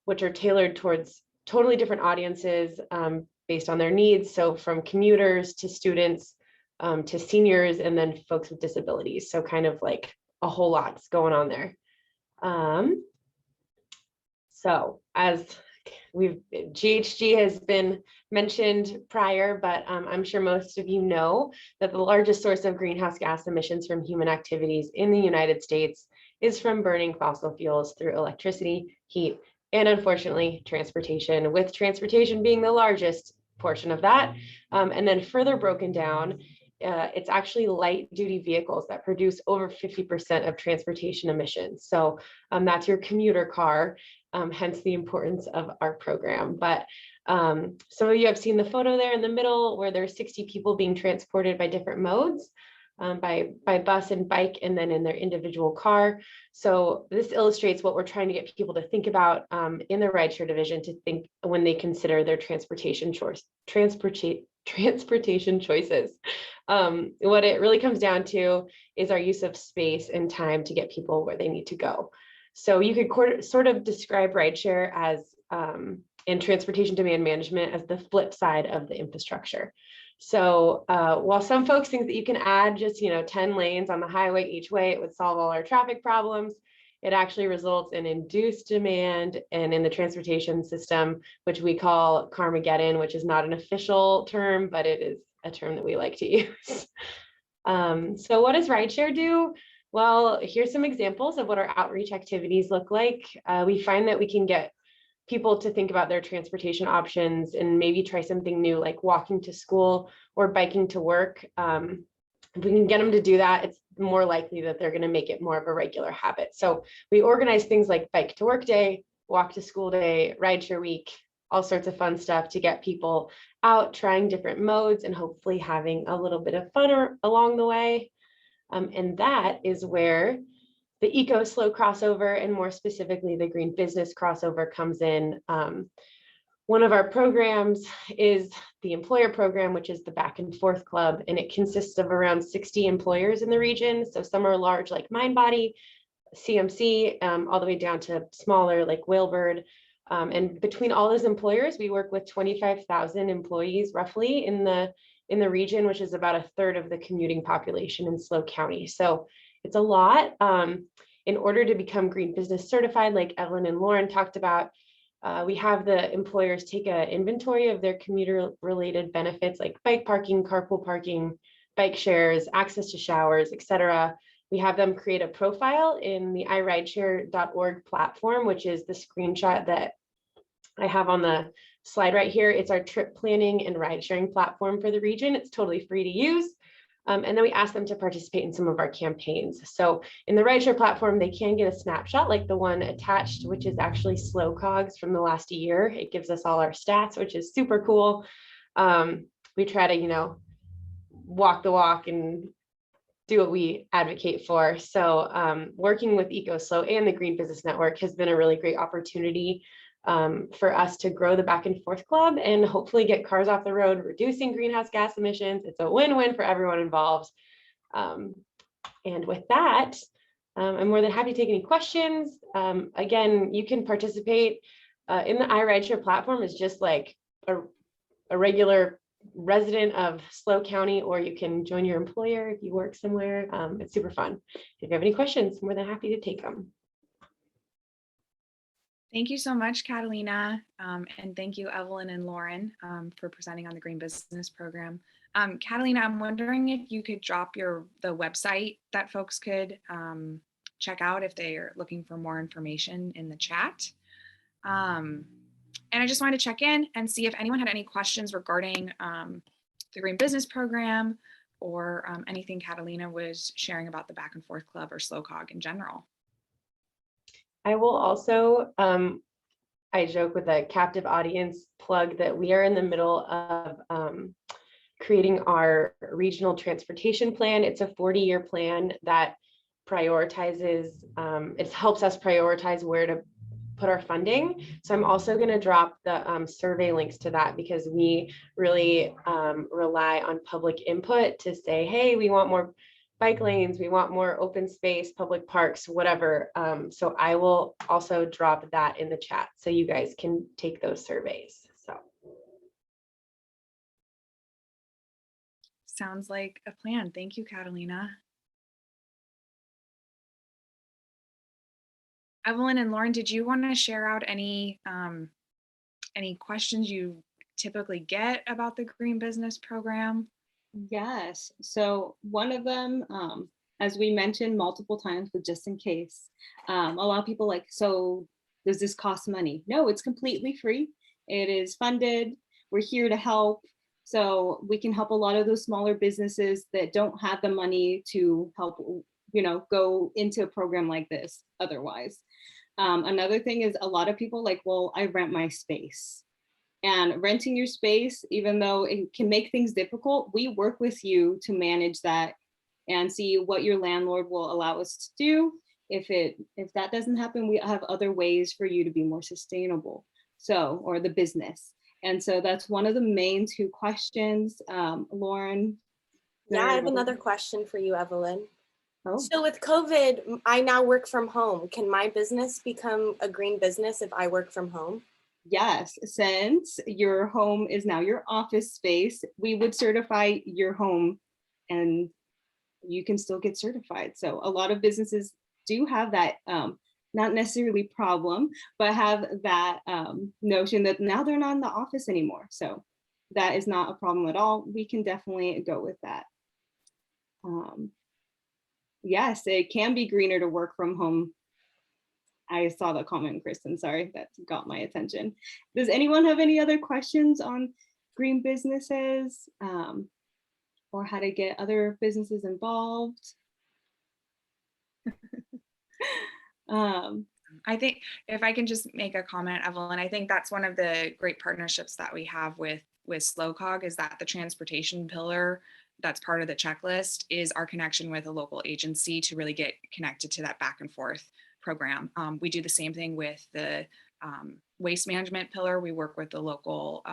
which are tailored towards totally different audiences based on their needs. So from commuters to students, to seniors, and then folks with disabilities. So kind of like a whole lot's going on there. So as GHG has been mentioned prior, but I'm sure most of you know that the largest source of greenhouse gas emissions from human activities in the United States is from burning fossil fuels through electricity, heat, and unfortunately transportation, with transportation being the largest portion of that. And then further broken down, it's actually light duty vehicles that produce over 50% of transportation emissions. So that's your commuter car, hence the importance of our program. But some of you have seen the photo there in the middle where there's 60 people being transported by different modes, by bus and bike, and then in their individual car. So this illustrates what we're trying to get people to think about in the rideshare division, to think when they consider their transportation choices. What it really comes down to is our use of space and time to get people where they need to go. So you could sort of describe rideshare as and transportation demand management as the flip side of the infrastructure. So while some folks think that you can add just 10 lanes on the highway each way, it would solve all our traffic problems, it actually results in induced demand and in the transportation system, which we call Carmageddon, which is not an official term, but it is a term that we like to use. So what does rideshare do? Well, here's some examples of what our outreach activities look like. We find that we can get people to think about their transportation options and maybe try something new, like walking to school or biking to work. If we can get them to do that, it's more likely that they're going to make it more of a regular habit. So we organize things like bike to work day, walk to school day, rideshare week, all sorts of fun stuff to get people out trying different modes and hopefully having a little bit of fun along the way. And that is where the ECOSLO crossover, and more specifically the green business crossover, comes in. One of our programs is the employer program, which is the Back and Forth Club, and it consists of around 60 employers in the region. So some are large like Mindbody, CMC, all the way down to smaller like Whalebird. And between all those employers, we work with 25,000 employees roughly in the region, which is about a third of the commuting population in SLO County. So it's a lot. In order to become green business certified, like Evelyn and Lauren talked about, we have the employers take an inventory of their commuter related benefits like bike parking, carpool parking, bike shares, access to showers, etc. We have them create a profile in the irideshare.org platform, which is the screenshot that I have on the slide right here. It's our trip planning and ride sharing platform for the region. It's totally free to use. And then we ask them to participate in some of our campaigns. So in the rideshare platform, they can get a snapshot like the one attached, which is actually SLO COGS from the last year. It gives us all our stats, which is super cool. We try to, walk the walk and do what we advocate for. So working with ECOSLO and the Green Business Network has been a really great opportunity for us to grow the Back and Forth Club and hopefully get cars off the road, reducing greenhouse gas emissions. It's a win-win for everyone involved. And with that, I'm more than happy to take any questions. Again, you can participate in the iRideshare platform is just like a regular resident of SLO County, or you can join your employer if you work somewhere. It's super fun. If you have any questions, I'm more than happy to take them. Thank you so much, Catalina. And thank you, Evelyn and Lauren, for presenting on the Green Business Program. Catalina, I'm wondering if you could drop the website that folks could check out if they are looking for more information in the chat. And I just wanted to check in and see if anyone had any questions regarding the Green Business Program or anything Catalina was sharing about the Back and Forth Club or SLO COG in general. I will also, I joke with a captive audience plug that we are in the middle of creating our regional transportation plan. It's a 40-year plan that prioritizes, it helps us prioritize where to put our funding. So I'm also going to drop the survey links to that because we really rely on public input to say, hey, we want more bike lanes, we want more open space, public parks, whatever. So I will also drop that in the chat so you guys can take those surveys. So sounds like a plan. Thank you, Catalina. Evelyn and Lauren, did you want to share out any questions you typically get about the Green Business Program? Yes. So one of them, as we mentioned multiple times, but just in case, a lot of people like, so does this cost money? No, it's completely free. It is funded we're here to help. So we can help a lot of those smaller businesses that don't have the money to help, go into a program like this otherwise. Another thing is a lot of people like, well, I rent my space. And renting your space, even though it can make things difficult, we work with you to manage that and see what your landlord will allow us to do. If that doesn't happen, we have other ways for you to be more sustainable. So, or the business. And so that's one of the main two questions. Lauren? Yeah, I have another question for you, Evelyn. Oh. So with COVID, I now work from home. Can my business become a green business if I work from home? Yes, since your home is now your office space, we would certify your home and you can still get certified. So a lot of businesses do have that, not necessarily problem, but have that notion that now they're not in the office anymore. So that is not a problem at all. We can definitely go with that. Yes, it can be greener to work from home. I saw the comment, Kristen, sorry, that got my attention. Does anyone have any other questions on green businesses or how to get other businesses involved? I think if I can just make a comment, Evelyn, I think that's one of the great partnerships that we have with SLOCOG is that the transportation pillar that's part of the checklist is our connection with a local agency to really get connected to that back and forth program. We do the same thing with the waste management pillar. We work with the local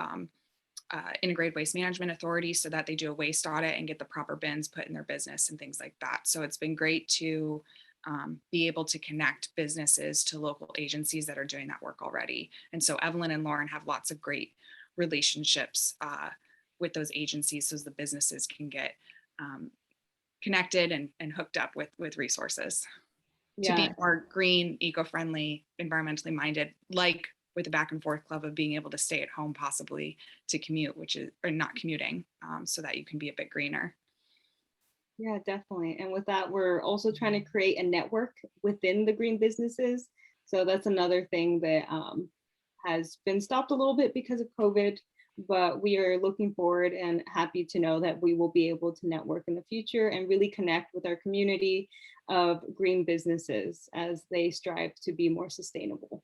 integrated waste management authority so that they do a waste audit and get the proper bins put in their business and things like that. So it's been great to be able to connect businesses to local agencies that are doing that work already. And so Evelyn and Lauren have lots of great relationships with those agencies so the businesses can get connected and hooked up with resources to be more green, eco-friendly, environmentally minded, like with the back and forth club of being able to stay at home possibly to commute, or not commuting, so that you can be a bit greener. Yeah, definitely. And with that, we're also trying to create a network within the green businesses. So that's another thing that has been stopped a little bit because of COVID, but we are looking forward and happy to know that we will be able to network in the future and really connect with our community of green businesses as they strive to be more sustainable.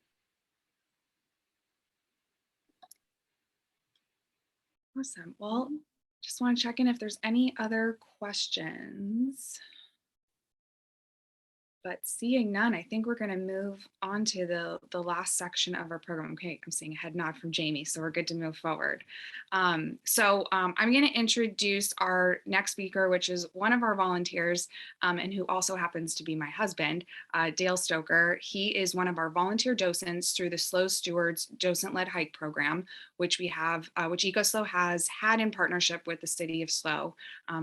Awesome. Well, just want to check in if there's any other questions. But seeing none, I think we're going to move on to the last section of our program. Okay, I'm seeing a head nod from Jamie, so we're good to move forward. I'm going to introduce our next speaker, which is one of our volunteers and who also happens to be my husband, Dale Stoker. He is one of our volunteer docents through the SLO Stewards Docent-Led Hike Program, which we have, which ECOSLO has had in partnership with the city of SLO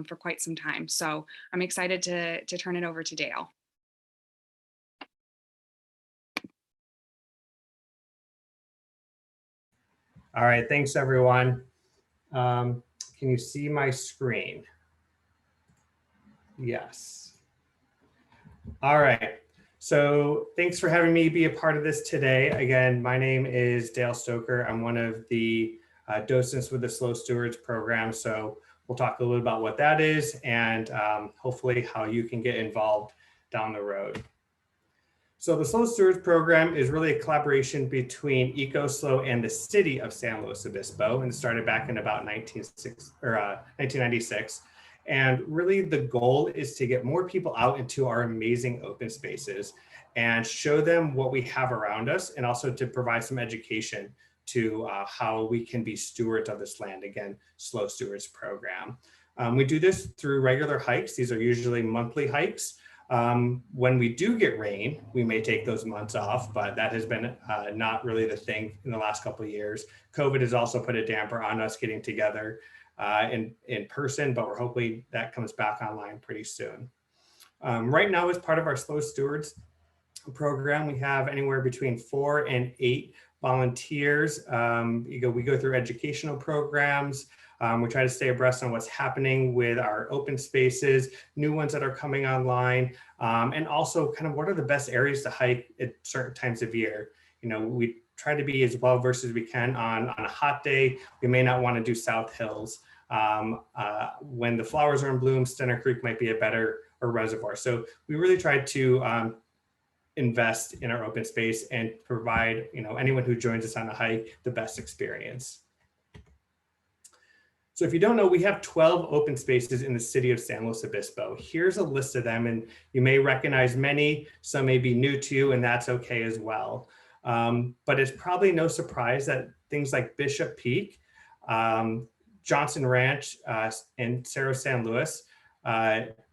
for quite some time. So I'm excited to turn it over to Dale. All right, thanks everyone. Can you see my screen? Yes. All right, so thanks for having me be a part of this today. Again, my name is Dale Stoker. I'm one of the docents with the SLO Stewards program. So we'll talk a little bit about what that is and hopefully how you can get involved down the road. So the SLO Stewards program is really a collaboration between ECOSLO and the city of San Luis Obispo, and started back in about 1996. And really the goal is to get more people out into our amazing open spaces and show them what we have around us, and also to provide some education to how we can be stewards of this land. Again, SLO Stewards program. We do this through regular hikes. These are usually monthly hikes. When we do get rain, we may take those months off, but that has been not really the thing in the last couple of years. COVID has also put a damper on us getting together in person, but we're hoping that comes back online pretty soon. Right now, as part of our SLO Stewards program, we have anywhere between 4 and 8 volunteers. We go through educational programs. We try to stay abreast on what's happening with our open spaces, new ones that are coming online, and also kind of what are the best areas to hike at certain times of year. You know, we try to be as well versed as we can on a hot day. We may not want to do South Hills. When the flowers are in bloom, Stenner Creek might be a better or reservoir. So we really tried to invest in our open space and provide, anyone who joins us on a hike the best experience. So if you don't know, we have 12 open spaces in the city of San Luis Obispo. Here's a list of them, and you may recognize many, some may be new to you, and that's okay as well. But it's probably no surprise that things like Bishop Peak, Johnson Ranch, and Cerro San Luis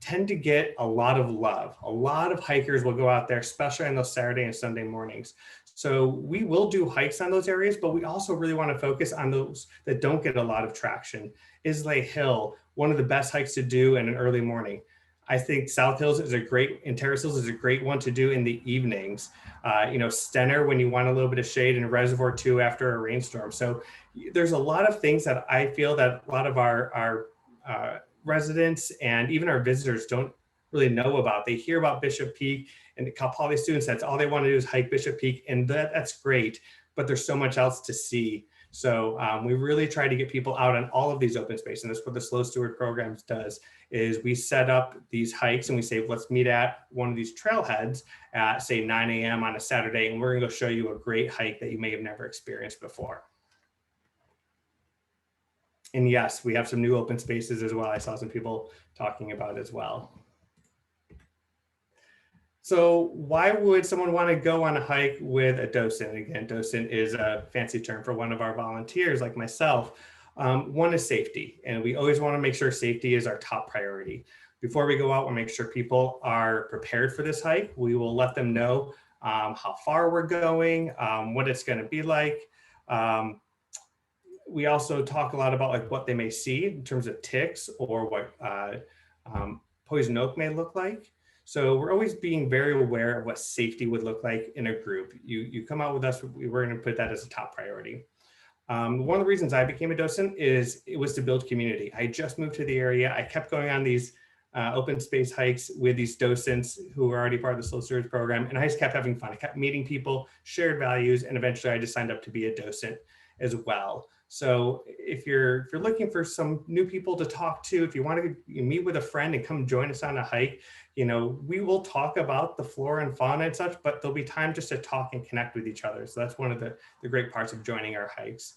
tend to get a lot of love. A lot of hikers will go out there, especially on those Saturday and Sunday mornings. So we will do hikes on those areas, but we also really want to focus on those that don't get a lot of traction. Islay Hill, one of the best hikes to do in an early morning. I think South Hills is and Terrace Hills is a great one to do in the evenings. Stenner when you want a little bit of shade, and Reservoir 2 after a rainstorm. So there's a lot of things that I feel that a lot of our residents and even our visitors don't really know about. They hear about Bishop Peak, and Cal Poly students, that's all they want to do is hike Bishop Peak, and that's great, but there's so much else to see. So we really try to get people out on all of these open spaces, and that's what the Slow Steward programs does, is we set up these hikes and we say, let's meet at one of these trailheads at say 9 a.m. on a Saturday, and we're gonna go show you a great hike that you may have never experienced before. And yes, we have some new open spaces as well. I saw some people talking about as well. So why would someone want to go on a hike with a docent? Again, docent is a fancy term for one of our volunteers like myself. One is safety, and we always want to make sure safety is our top priority. Before we go out, we'll make sure people are prepared for this hike. We will let them know how far we're going, what it's going to be like. We also talk a lot about like what they may see in terms of ticks or what poison oak may look like. So we're always being very aware of what safety would look like in a group. You come out with us, we're going to put that as a top priority. One of the reasons I became a docent is it was to build community. I just moved to the area. I kept going on these open space hikes with these docents who were already part of the Slow Stewards program, and I just kept having fun. I kept meeting people, shared values, and eventually I just signed up to be a docent as well. So if you're looking for some new people to talk to, if you want to meet with a friend and come join us on a hike, we will talk about the flora and fauna and such, but there'll be time just to talk and connect with each other. So that's one of the great parts of joining our hikes.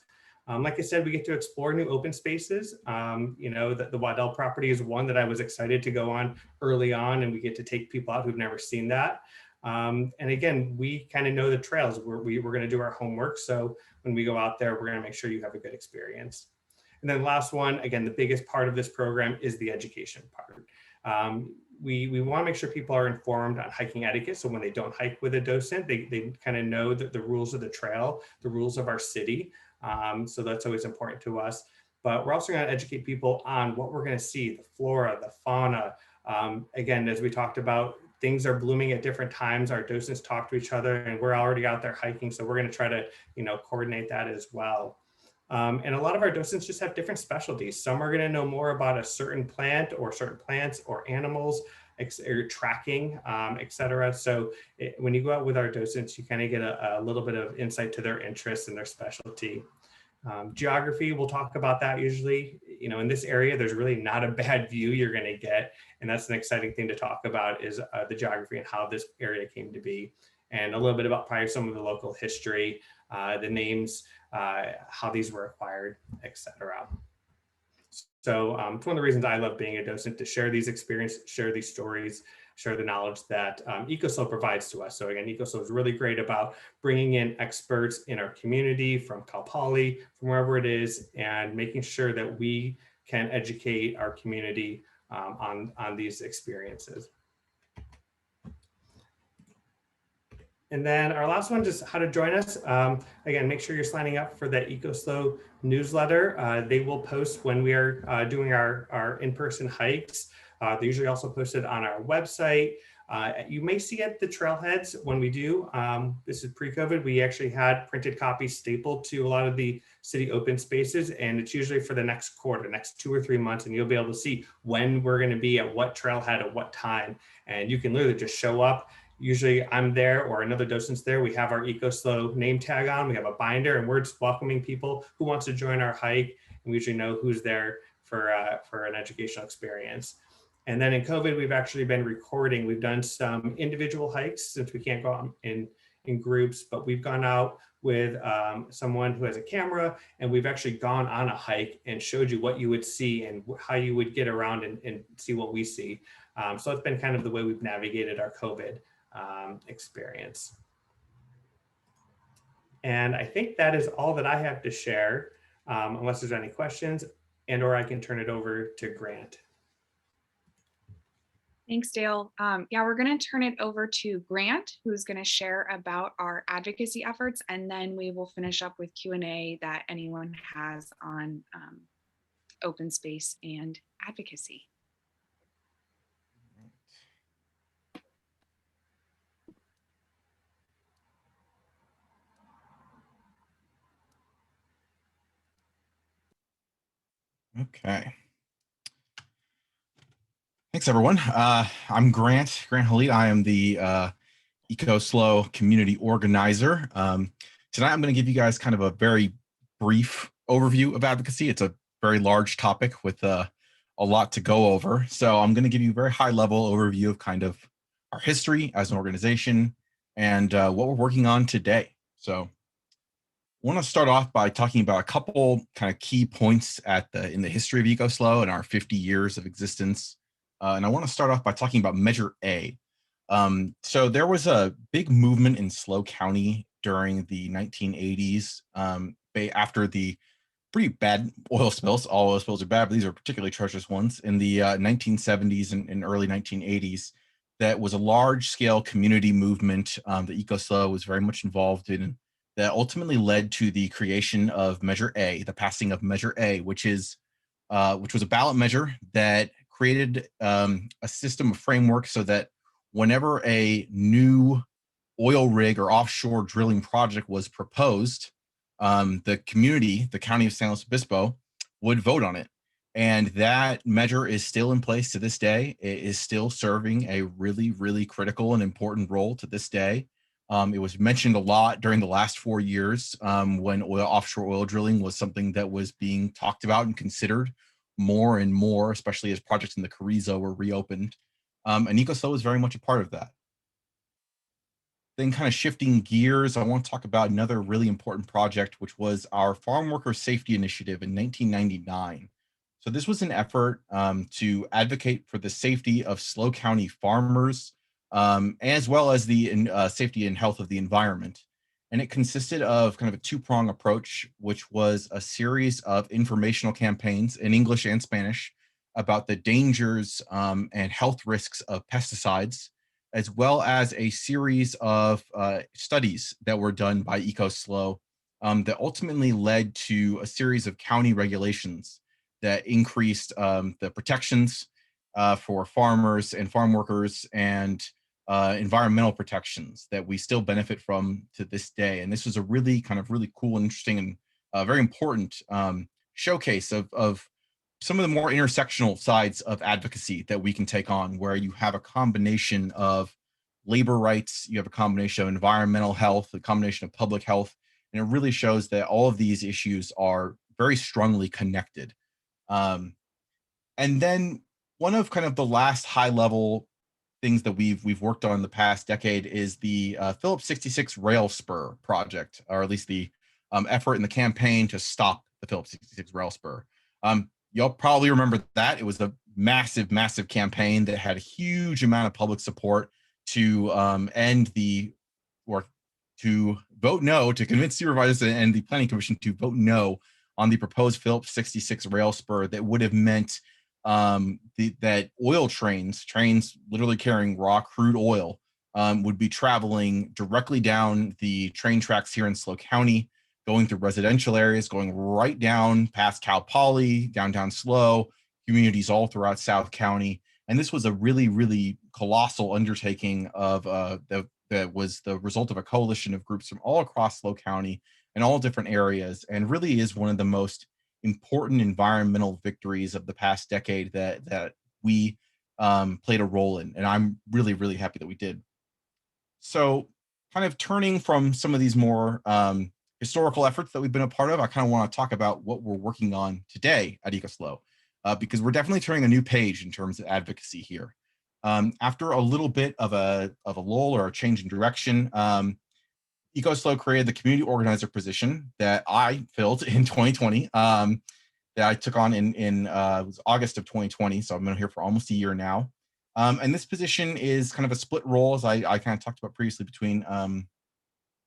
Like I said, we get to explore new open spaces. The Waddell property is one that I was excited to go on early on, and we get to take people out who've never seen that. And again, we kind of know the trails. We're going to do our homework. So when we go out there, we're going to make sure you have a good experience. And then last one, again, the biggest part of this program is the education part. We want to make sure people are informed on hiking etiquette. So when they don't hike with a docent, they kind of know that the rules of the trail, the rules of our city. So that's always important to us. But we're also going to educate people on what we're going to see, the flora, the fauna. Again, as we talked about, things are blooming at different times. Our docents talk to each other, and we're already out there hiking. So we're going to try to, coordinate that as well. And a lot of our docents just have different specialties. Some are going to know more about a certain plant or certain plants or animals, or tracking, et cetera. So when you go out with our docents, you kind of get a little bit of insight to their interests and their specialty. Geography, we'll talk about that usually. In this area, there's really not a bad view you're going to get. And that's an exciting thing to talk about, is the geography and how this area came to be. And a little bit about probably some of the local history, the names, how these were acquired, et cetera. So it's one of the reasons I love being a docent, to share these experiences, share these stories, share the knowledge that ECOSLO provides to us. So again, ECOSLO is really great about bringing in experts in our community from Cal Poly, from wherever it is, and making sure that we can educate our community on these experiences. And then our last one, just how to join us. Again, make sure you're signing up for the ECOSLO newsletter. They will post when we are doing our in-person hikes. They're usually also posted on our website. You may see at the trailheads when we do. This is pre-COVID. We actually had printed copies stapled to a lot of the city open spaces, and it's usually for the next quarter, next 2 or 3 months, and you'll be able to see when we're going to be at what trailhead at what time. And you can literally just show up, Usually I'm there or another docent's there. We have our ECOSLO name tag on, we have a binder, and we're just welcoming people who wants to join our hike. And we usually know who's there for an educational experience. And then in COVID, we've actually been recording. We've done some individual hikes since we can't go out in groups, but we've gone out with someone who has a camera, and we've actually gone on a hike and showed you what you would see and how you would get around and see what we see. So it's been kind of the way we've navigated our COVID experience. And I think that is all that I have to share, unless there's any questions, and or I can turn it over to Grant. Thanks, Dale. Yeah, we're going to turn it over to Grant, who's going to share about our advocacy efforts, and then we will finish up with Q&A that anyone has on open space and advocacy. Okay. Thanks, everyone. I'm Grant Halid. I am the ECOSLO community organizer. Tonight, I'm going to give you guys kind of a very brief overview of advocacy. It's a very large topic with a lot to go over. So I'm going to give you a very high-level overview of kind of our history as an organization and what we're working on today. So I want to start off by talking about a couple kind of key points in the history of ECOSLO and our 50 years of existence. And I want to start off by talking about Measure A. So there was a big movement in SLO County during the 1980s after the pretty bad oil spills. All oil spills are bad, but these are particularly treacherous ones in the 1970s and early 1980s. That was a large-scale community movement that ECOSLO was very much involved in, that ultimately led to the creation of Measure A, the passing of Measure A, which was a ballot measure that created a system of framework so that whenever a new oil rig or offshore drilling project was proposed, the community, the county of San Luis Obispo, would vote on it. And that measure is still in place to this day. It is still serving a really, really critical and important role to this day. It was mentioned a lot during the last 4 years when offshore oil drilling was something that was being talked about and considered more and more, especially as projects in the Carrizo were reopened. And ECOSLO is very much a part of that. Then kind of shifting gears, I want to talk about another really important project, which was our Farm Worker Safety Initiative in 1999. So this was an effort to advocate for the safety of SLO County farmers, as well as the safety and health of the environment. And it consisted of kind of a two-prong approach, which was a series of informational campaigns in English and Spanish about the dangers and health risks of pesticides, as well as a series of studies that were done by ECOSLO that ultimately led to a series of county regulations that increased the protections for farmers and farm workers and environmental protections that we still benefit from to this day. And this was a really cool and interesting and very important showcase of some of the more intersectional sides of advocacy that we can take on, where you have a combination of labor rights, you have a combination of environmental health, a combination of public health, and it really shows that all of these issues are very strongly connected. And then one of kind of the last high-level things that we've worked on in the past decade is the Phillips 66 Rail Spur project, or at least the effort in the campaign to stop the Phillips 66 Rail Spur. You'll probably remember that. It was a massive, massive campaign that had a huge amount of public support to to vote no, to convince supervisors and the Planning Commission to vote no on the proposed Phillips 66 Rail Spur that would have meant that oil trains literally carrying raw crude oil would be traveling directly down the train tracks here in SLO County, going through residential areas, going right down past Cal Poly, downtown SLO, communities all throughout South County. And this was a really, really colossal undertaking of that was the result of a coalition of groups from all across SLO County and all different areas, and really is one of the most important environmental victories of the past decade that we played a role in. And I'm really, really happy that we did. So kind of turning from some of these more historical efforts that we've been a part of, I kind of want to talk about what we're working on today at ECOSLO, because we're definitely turning a new page in terms of advocacy here. After a little bit of a lull or a change in direction, ECOSLO created the community organizer position that I filled in 2020, that I took on in it was August of 2020. So I've been here for almost a year now. And this position is kind of a split role, as I kind of talked about previously, between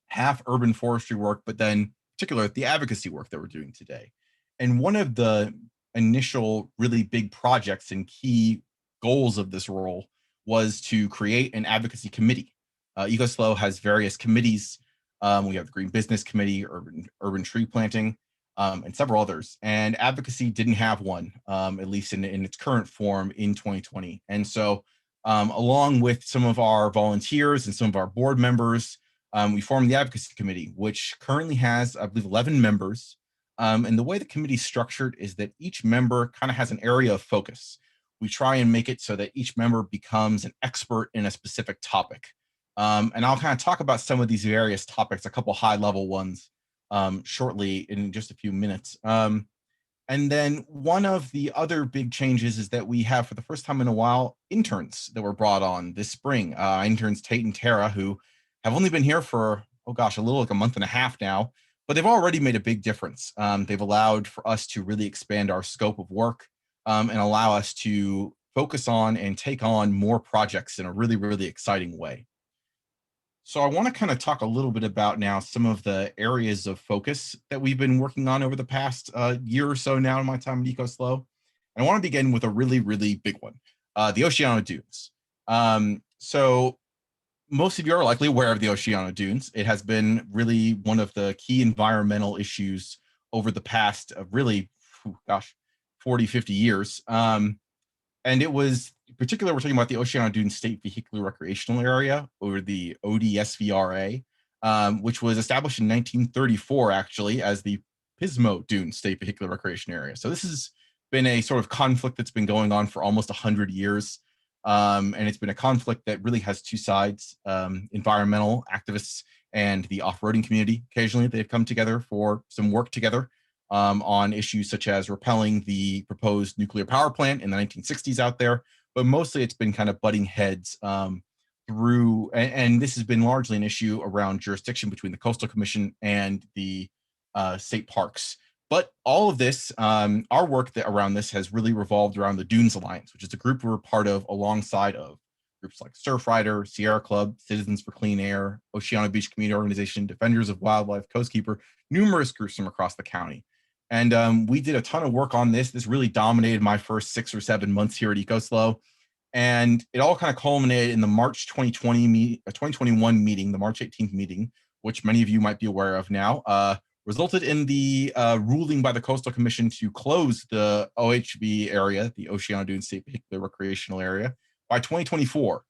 half urban forestry work, but then particular the advocacy work that we're doing today. And one of the initial really big projects and key goals of this role was to create an advocacy committee. ECOSLO has various committees. We have the Green Business Committee, Urban Tree Planting, and several others. And advocacy didn't have one, at least in its current form in 2020. And so along with some of our volunteers and some of our board members, we formed the Advocacy Committee, which currently has, I believe, 11 members. And the way the committee is structured is that each member kind of has an area of focus. We try and make it so that each member becomes an expert in a specific topic. And I'll kind of talk about some of these various topics, a couple high-level ones, shortly in just a few minutes. And then one of the other big changes is that we have, for the first time in a while, interns that were brought on this spring. Interns Tate and Tara, who have only been here for, oh gosh, a little like a month and a half now, but they've already made a big difference. They've allowed for us to really expand our scope of work and allow us to focus on and take on more projects in a really, really exciting way. So I want to kind of talk a little bit about now some of the areas of focus that we've been working on over the past year or so now in my time at ECOSLO. And I want to begin with a really, really big one, the Oceano Dunes. So most of you are likely aware of the Oceano Dunes. It has been really one of the key environmental issues over the past really, 40, 50 years. And it was, in particular, we're talking about the Oceano Dunes State Vehicular Recreational Area, or the ODSVRA, which was established in 1934, actually, as the Pismo Dunes State Vehicular Recreation Area. So this has been a sort of conflict that's been going on for almost 100 years. And it's been a conflict that really has two sides, environmental activists and the off-roading community. Occasionally, they've come together for some work together on issues such as repelling the proposed nuclear power plant in the 1960s out there. But mostly it's been kind of butting heads through, and this has been largely an issue around jurisdiction between the Coastal Commission and the state parks. But all of this, our work around this has really revolved around the Dunes Alliance, which is a group we're part of alongside of groups like Surfrider, Sierra Club, Citizens for Clean Air, Oceano Beach Community Organization, Defenders of Wildlife, Coastkeeper, numerous groups from across the county. And we did a ton of work on this. This really dominated my first 6 or 7 months here at ECOSLO. And it all kind of culminated in the March 2021 meeting, the March 18th meeting, which many of you might be aware of now, resulted in the ruling by the Coastal Commission to close the OHV area, the Oceano Dunes State Vehicular Recreational Area, by 2024.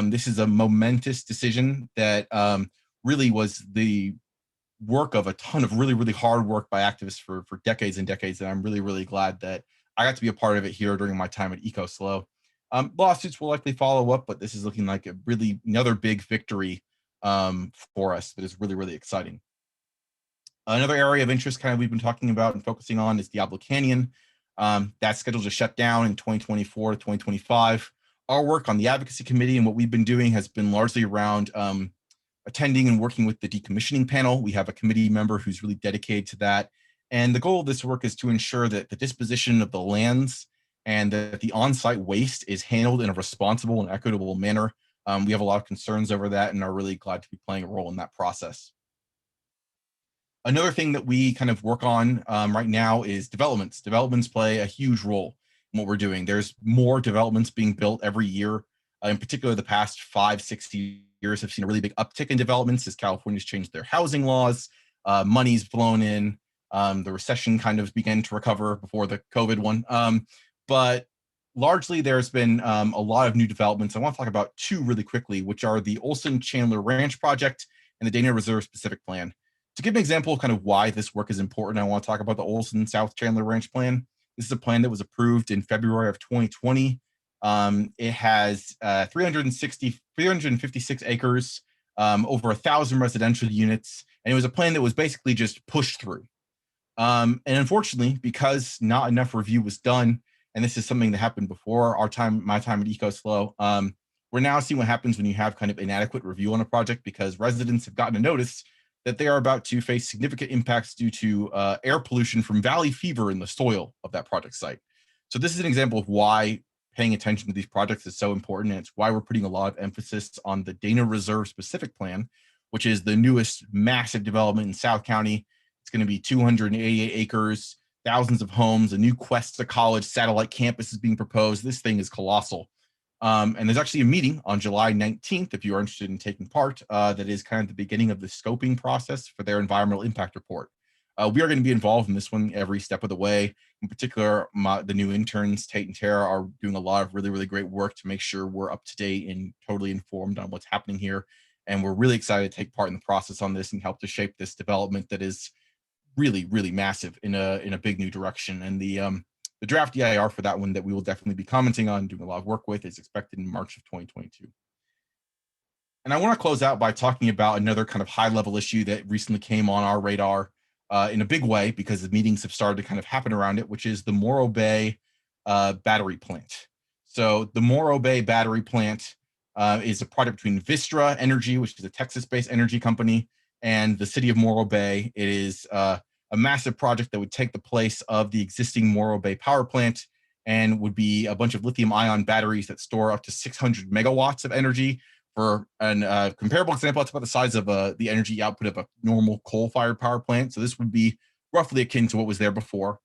This is a momentous decision that really was the work of a ton of really, really hard work by activists for decades and decades. And I'm really, really glad that I got to be a part of it here during my time at ECOSLO. Lawsuits will likely follow up, but this is looking like a really another big victory for us that is really, really exciting. Another area of interest kind of we've been talking about and focusing on is Diablo Canyon. That's scheduled to shut down in 2024 to 2025. Our work on the Advocacy Committee and what we've been doing has been largely around attending and working with the decommissioning panel. We have a committee member who's really dedicated to that. And the goal of this work is to ensure that the disposition of the lands and that the on-site waste is handled in a responsible and equitable manner. We have a lot of concerns over that and are really glad to be playing a role in that process. Another thing that we kind of work on right now is developments. Developments play a huge role in what we're doing. There's more developments being built every year. In particular, the past 5-6 years have seen a really big uptick in developments as California's changed their housing laws, money's flown in, the recession kind of began to recover before the COVID one. But largely there's been a lot of new developments. I want to talk about 2 really quickly, which are the Olson Chandler Ranch project and the Dana Reserve Specific Plan. To give an example of kind of why this work is important, I want to talk about the Olson South Chandler Ranch Plan. This is a plan that was approved in February of 2020. It has 356 acres over 1,000 residential units. And it was a plan that was basically just pushed through. And unfortunately, because not enough review was done, and this is something that happened before my time at ECOSLO, we're now seeing what happens when you have kind of inadequate review on a project, because residents have gotten a notice that they are about to face significant impacts due to air pollution from valley fever in the soil of that project site. So this is an example of why paying attention to these projects is so important, and it's why we're putting a lot of emphasis on the Dana Reserve specific plan, which is the newest massive development in South County. It's going to be 288 acres, thousands of homes, a new Cuesta College satellite campus is being proposed. This thing is colossal. And there's actually a meeting on July 19th, if you are interested in taking part, that is kind of the beginning of the scoping process for their environmental impact report. We are going to be involved in this one every step of the way. In particular, the new interns, Tate and Tara, are doing a lot of really, really great work to make sure we're up to date and totally informed on what's happening here. And we're really excited to take part in the process on this and help to shape this development that is really, really massive in a big new direction. And the draft EIR for that one that we will definitely be commenting on, doing a lot of work with, is expected in March of 2022. And I want to close out by talking about another kind of high level issue that recently came on our radar in a big way, because the meetings have started to kind of happen around it, which is the Morro Bay battery plant. So the Morro Bay battery plant is a project between Vistra Energy, which is a Texas-based energy company, and the city of Morro Bay. It is a massive project that would take the place of the existing Morro Bay power plant and would be a bunch of lithium-ion batteries that store up to 600 megawatts of energy. For a comparable example, it's about the size of the energy output of a normal coal-fired power plant. So this would be roughly akin to what was there before.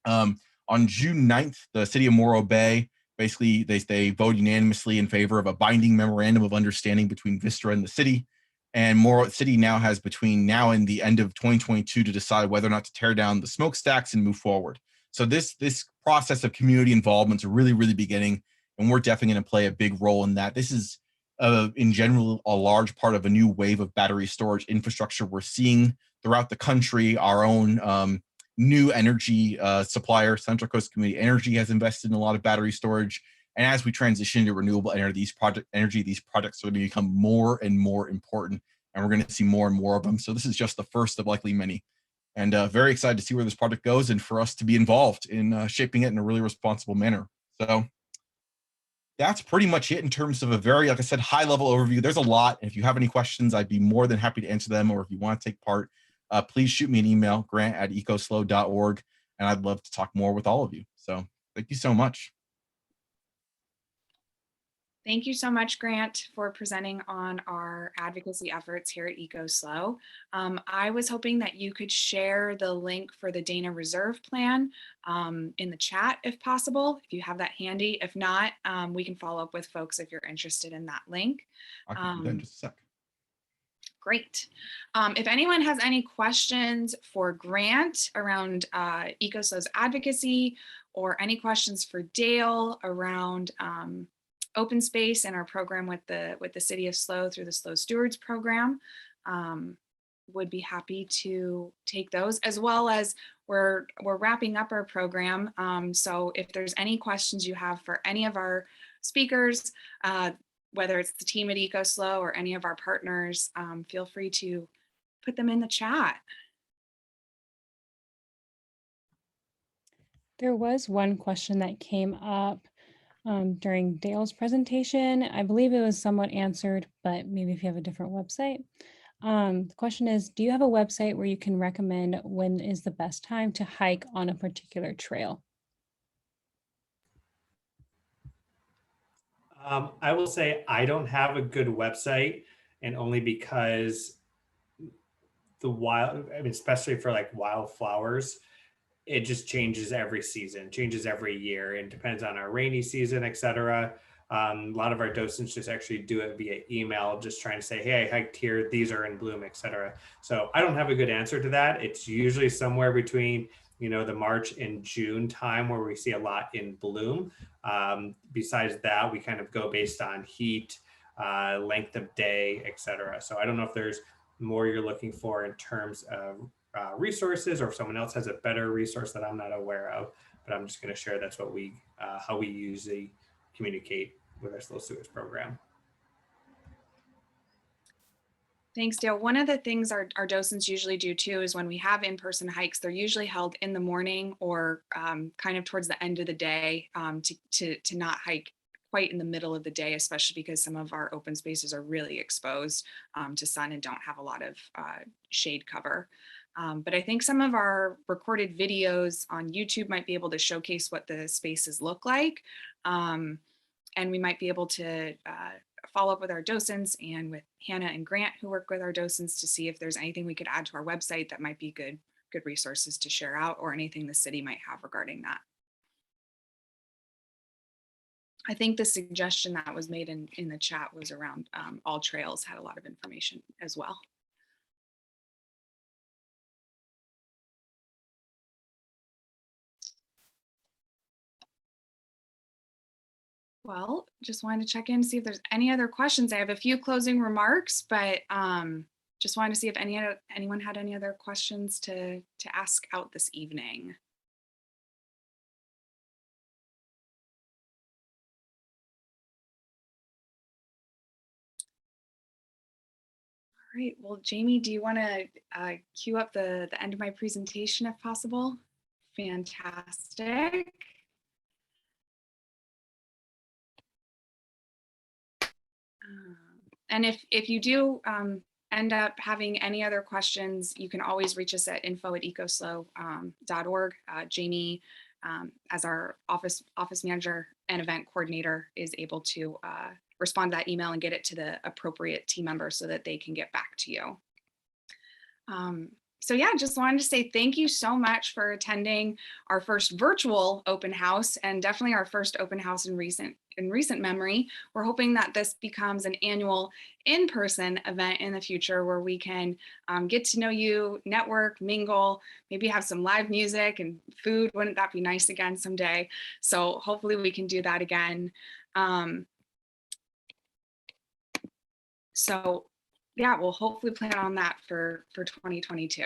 On June 9th, the city of Morro Bay, basically, they voted unanimously in favor of a binding memorandum of understanding between Vistra and the city. And Morro City now has between now and the end of 2022 to decide whether or not to tear down the smokestacks and move forward. So this process of community involvement is really, really beginning, and we're definitely going to play a big role in that. This is, in general, a large part of a new wave of battery storage infrastructure we're seeing throughout the country. Our own new energy supplier, Central Coast Community Energy, has invested in a lot of battery storage. And as we transition to renewable energy, these projects are going to become more and more important, and we're going to see more and more of them. So this is just the first of likely many. And very excited to see where this project goes and for us to be involved in shaping it in a really responsible manner. So that's pretty much it in terms of a very, like I said, high level overview. There's a lot. And if you have any questions, I'd be more than happy to answer them. Or if you want to take part, please shoot me an email, grant@ecoslo.org. And I'd love to talk more with all of you. So thank you so much. Thank you so much, Grant, for presenting on our advocacy efforts here at ECOSLO. I was hoping that you could share the link for the Dana Reserve Plan in the chat if possible, if you have that handy. If not, we can follow up with folks if you're interested in that link. I can do that in just a sec. Great. If anyone has any questions for Grant around ECOSLO's advocacy, or any questions for Dale around open space and our program with the city of SLO through the SLO Stewards program, would be happy to take those, as well as we're wrapping up our program. So if there's any questions you have for any of our speakers, whether it's the team at ECOSLO or any of our partners, feel free to put them in the chat. There was one question that came up during Dale's presentation. I believe it was somewhat answered, but maybe if you have a different website. The question is, do you have a website where you can recommend when is the best time to hike on a particular trail? I will say I don't have a good website, and only because especially for like wildflowers, it just changes every season, changes every year, and depends on our rainy season, etc. A lot of our docents just actually do it via email, just trying to say, hey, I hiked here, these are in bloom, etc. So I don't have a good answer to that. It's usually somewhere between, the March and June time where we see a lot in bloom. Besides that, we kind of go based on heat, length of day, etc. So I don't know if there's more you're looking for in terms of resources, or if someone else has a better resource that I'm not aware of, but I'm just going to share that's what how we usually communicate with our SLO Stewards program. Thanks, Dale. One of the things our docents usually do too is when we have in-person hikes, they're usually held in the morning or kind of towards the end of the day to not hike quite in the middle of the day, especially because some of our open spaces are really exposed to sun and don't have a lot of shade cover. But I think some of our recorded videos on YouTube might be able to showcase what the spaces look like. And we might be able to follow up with our docents and with Hannah and Grant who work with our docents to see if there's anything we could add to our website that might be good resources to share out, or anything the city might have regarding that. I think the suggestion that was made in the chat was around All Trails had a lot of information as well. Well, just wanted to check in, see if there's any other questions. I have a few closing remarks, but just wanted to see if anyone had any other questions to ask out this evening. All right, well, Jamie, do you want to cue up the end of my presentation if possible? Fantastic. And if you do end up having any other questions, you can always reach us at info@ecoslo.org. Jamie, as our office manager and event coordinator, is able to respond to that email and get it to the appropriate team member so that they can get back to you. So yeah, just wanted to say thank you so much for attending our first virtual open house, and definitely our first open house in recent memory. We're hoping that this becomes an annual in-person event in the future where we can get to know you, network, mingle, maybe have some live music and food. Wouldn't that be nice again someday? So hopefully we can do that again. So yeah, we'll hopefully plan on that for 2022.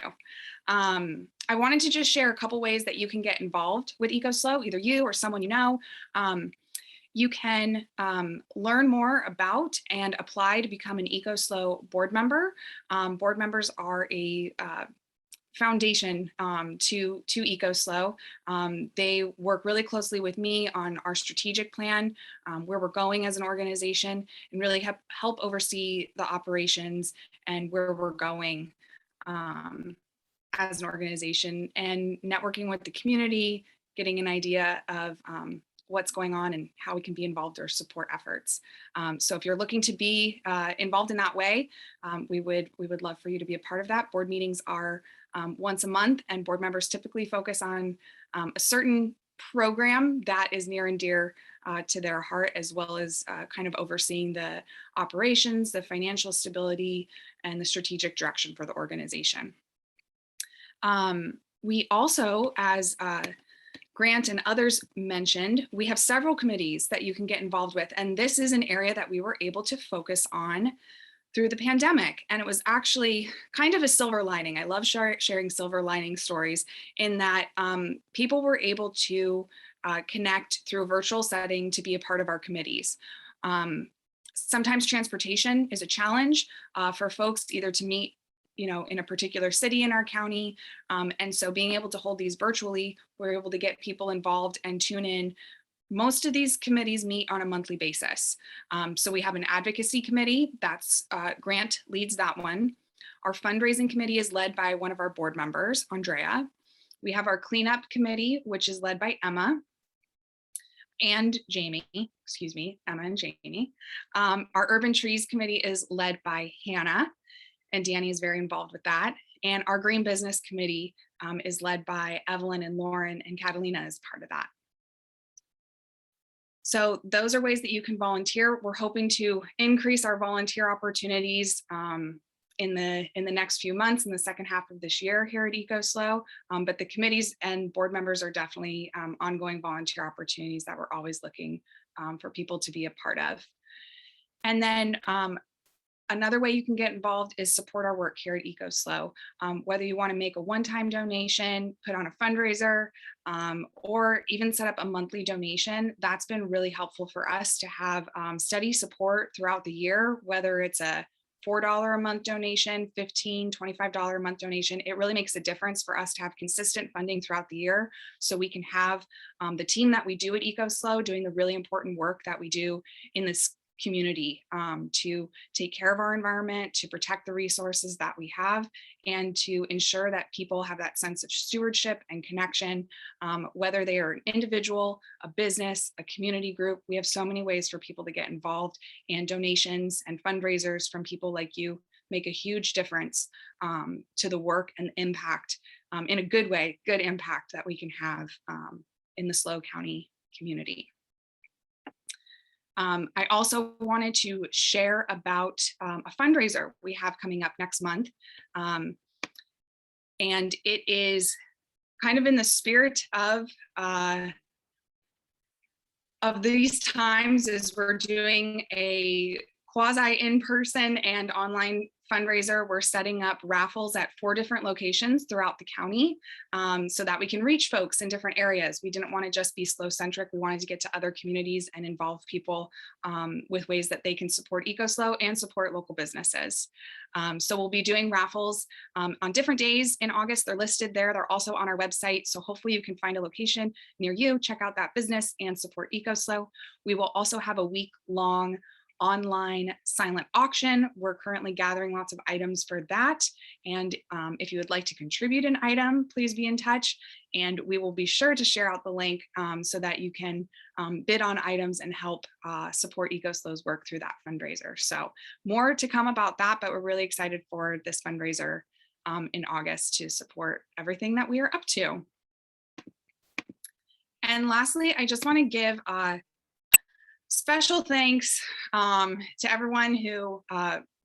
I wanted to just share a couple ways that you can get involved with ECOSLO, either you or someone you know. You can learn more about and apply to become an ECOSLO board member. Board members are a foundation to ECOSLO. They work really closely with me on our strategic plan, where we're going as an organization, and really help oversee the operations and where we're going as an organization, and networking with the community, getting an idea of what's going on and how we can be involved or support efforts. So if you're looking to be involved in that way, we would love for you to be a part of that. Board meetings are once a month, and board members typically focus on a certain program that is near and dear to their heart, as well as kind of overseeing the operations, the financial stability, and the strategic direction for the organization. We also, as Grant and others mentioned, we have several committees that you can get involved with, and this is an area that we were able to focus on through the pandemic. And it was actually kind of a silver lining. I love sharing silver lining stories, in that people were able to connect through a virtual setting to be a part of our committees. Sometimes transportation is a challenge for folks, either to meet in a particular city in our county. And so being able to hold these virtually, we're able to get people involved and tune in. Most of these committees meet on a monthly basis. So we have an advocacy committee, that's Grant leads that one. Our fundraising committee is led by one of our board members, Andrea. We have our cleanup committee, which is led by Emma and Jamie, Emma and Jamie. Our urban trees committee is led by Hannah, and Danny is very involved with that. And our green business committee is led by Evelyn and Lauren, and Catalina is part of that. So those are ways that you can volunteer. We're hoping to increase our volunteer opportunities in the next few months, in the second half of this year here at ECOSLO. But the committees and board members are definitely ongoing volunteer opportunities that we're always looking for people to be a part of. And then another way you can get involved is support our work here at ECOSLO. Whether you want to make a one-time donation, put on a fundraiser, or even set up a monthly donation, that's been really helpful for us to have steady support throughout the year, whether it's a $4 a month donation, $15, $25 a month donation. It really makes a difference for us to have consistent funding throughout the year, so we can have the team that we do at ECOSLO doing the really important work that we do in this community, to take care of our environment, to protect the resources that we have, and to ensure that people have that sense of stewardship and connection, whether they are an individual, a business, a community group. We have so many ways for people to get involved, and donations and fundraisers from people like you make a huge difference to the work and impact, in a good way, good impact that we can have in the SLO County community. I also wanted to share about a fundraiser we have coming up next month. And it is kind of in the spirit of these times, as we're doing a quasi in-person and online fundraiser. We're setting up raffles at 4 different locations throughout the county, so that we can reach folks in different areas. We didn't want to just be SLO centric. We wanted to get to other communities and involve people with ways that they can support ECOSLO and support local businesses. So we'll be doing raffles on different days in August. They're listed there. They're also on our website. So hopefully you can find a location near you, check out that business and support ECOSLO. We will also have a week-long online silent auction. We're currently gathering lots of items for that. And if you would like to contribute an item, please be in touch. And we will be sure to share out the link so that you can bid on items and help support ECOSLO's work through that fundraiser. So more to come about that, but we're really excited for this fundraiser in August to support everything that we are up to. And lastly, I just want to give special thanks to everyone who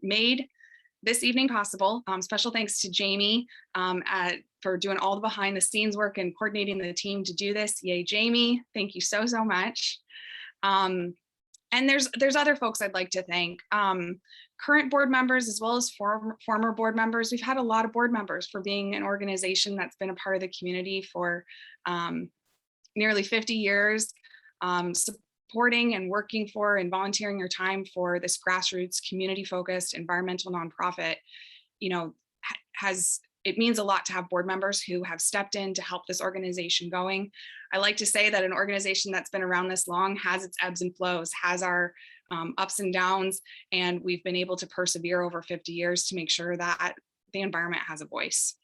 made this evening possible. Special thanks to Jamie for doing all the behind the scenes work and coordinating the team to do this. Yay, Jamie. Thank you so, so much. And there's other folks I'd like to thank. Current board members as well as former board members. We've had a lot of board members for being an organization that's been a part of the community for nearly 50 years. Supporting and working for and volunteering your time for this grassroots, community-focused, environmental nonprofit, it means a lot to have board members who have stepped in to help this organization going. I like to say that an organization that's been around this long has its ebbs and flows, has our ups and downs, and we've been able to persevere over 50 years to make sure that the environment has a voice.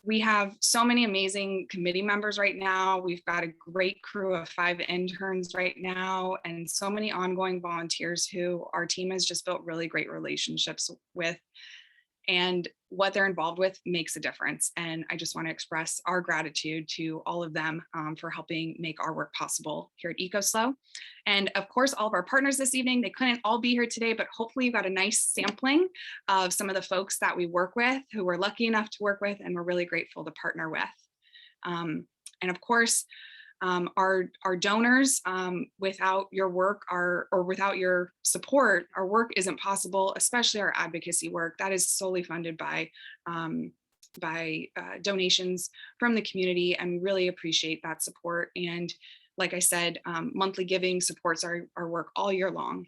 We have so many amazing committee members right now. We've got a great crew of 5 interns right now, and so many ongoing volunteers who our team has just built really great relationships with. And what they're involved with makes a difference. And I just want to express our gratitude to all of them for helping make our work possible here at ECOSLO. And of course, all of our partners this evening, they couldn't all be here today, but hopefully you got a nice sampling of some of the folks that we work with, who we're lucky enough to work with, and we're really grateful to partner with. And of course, our donors, without your work or without your support, our work isn't possible, especially our advocacy work that is solely funded by donations from the community, and we really appreciate that support. And like I said, monthly giving supports our work all year long.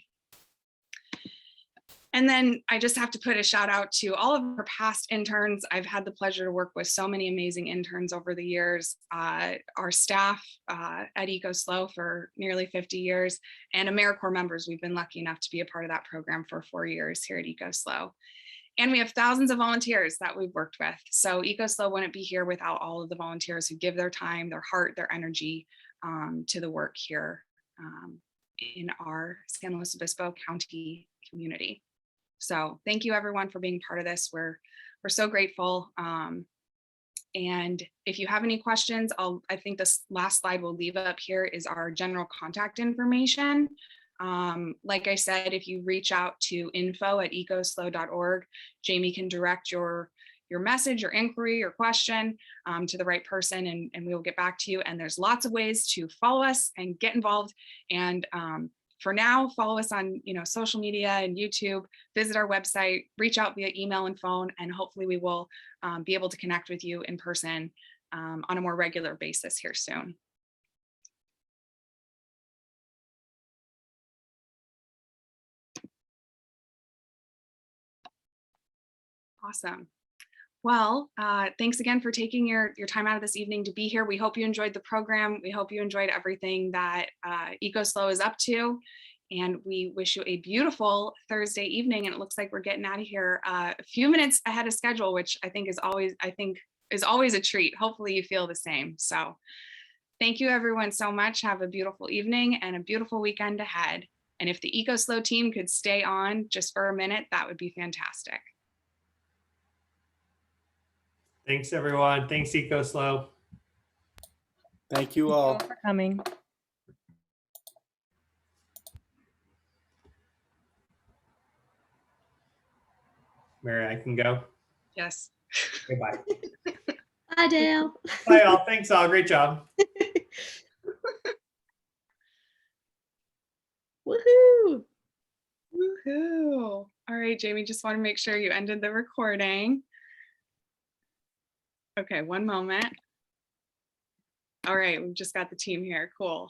And then I just have to put a shout out to all of our past interns. I've had the pleasure to work with so many amazing interns over the years, our staff at ECOSLO for nearly 50 years, and AmeriCorps members. We've been lucky enough to be a part of that program for 4 years here at ECOSLO. And we have thousands of volunteers that we've worked with. So ECOSLO wouldn't be here without all of the volunteers who give their time, their heart, their energy to the work here in our San Luis Obispo County community. So thank you everyone for being part of this. We're so grateful. And if you have any questions, I think this last slide we'll leave up here is our general contact information. Like I said, if you reach out to info@ecoslo.org, Jamie can direct your message, your inquiry, your question to the right person, and we will get back to you. And there's lots of ways to follow us and get involved. And for now, follow us on social media and YouTube, visit our website, reach out via email and phone, and hopefully we will be able to connect with you in person on a more regular basis here soon. Awesome. Well, thanks again for taking your time out of this evening to be here. We hope you enjoyed the program. We hope you enjoyed everything that ECOSLO is up to. And we wish you a beautiful Thursday evening. And it looks like we're getting out of here a few minutes ahead of schedule, which I think is always a treat. Hopefully you feel the same. So thank you everyone so much. Have a beautiful evening and a beautiful weekend ahead. And if the ECOSLO team could stay on just for a minute, that would be fantastic. Thanks, everyone. Thanks, ECOSLO. Thank you Thank all. for coming. Mary, I can go. Yes. Okay, bye. Bye, Dale. Bye, all. Thanks, all. Great job. Woohoo! Woohoo. All right, Jamie, just want to make sure you ended the recording. Okay, one moment. All right, we've just got the team here. Cool.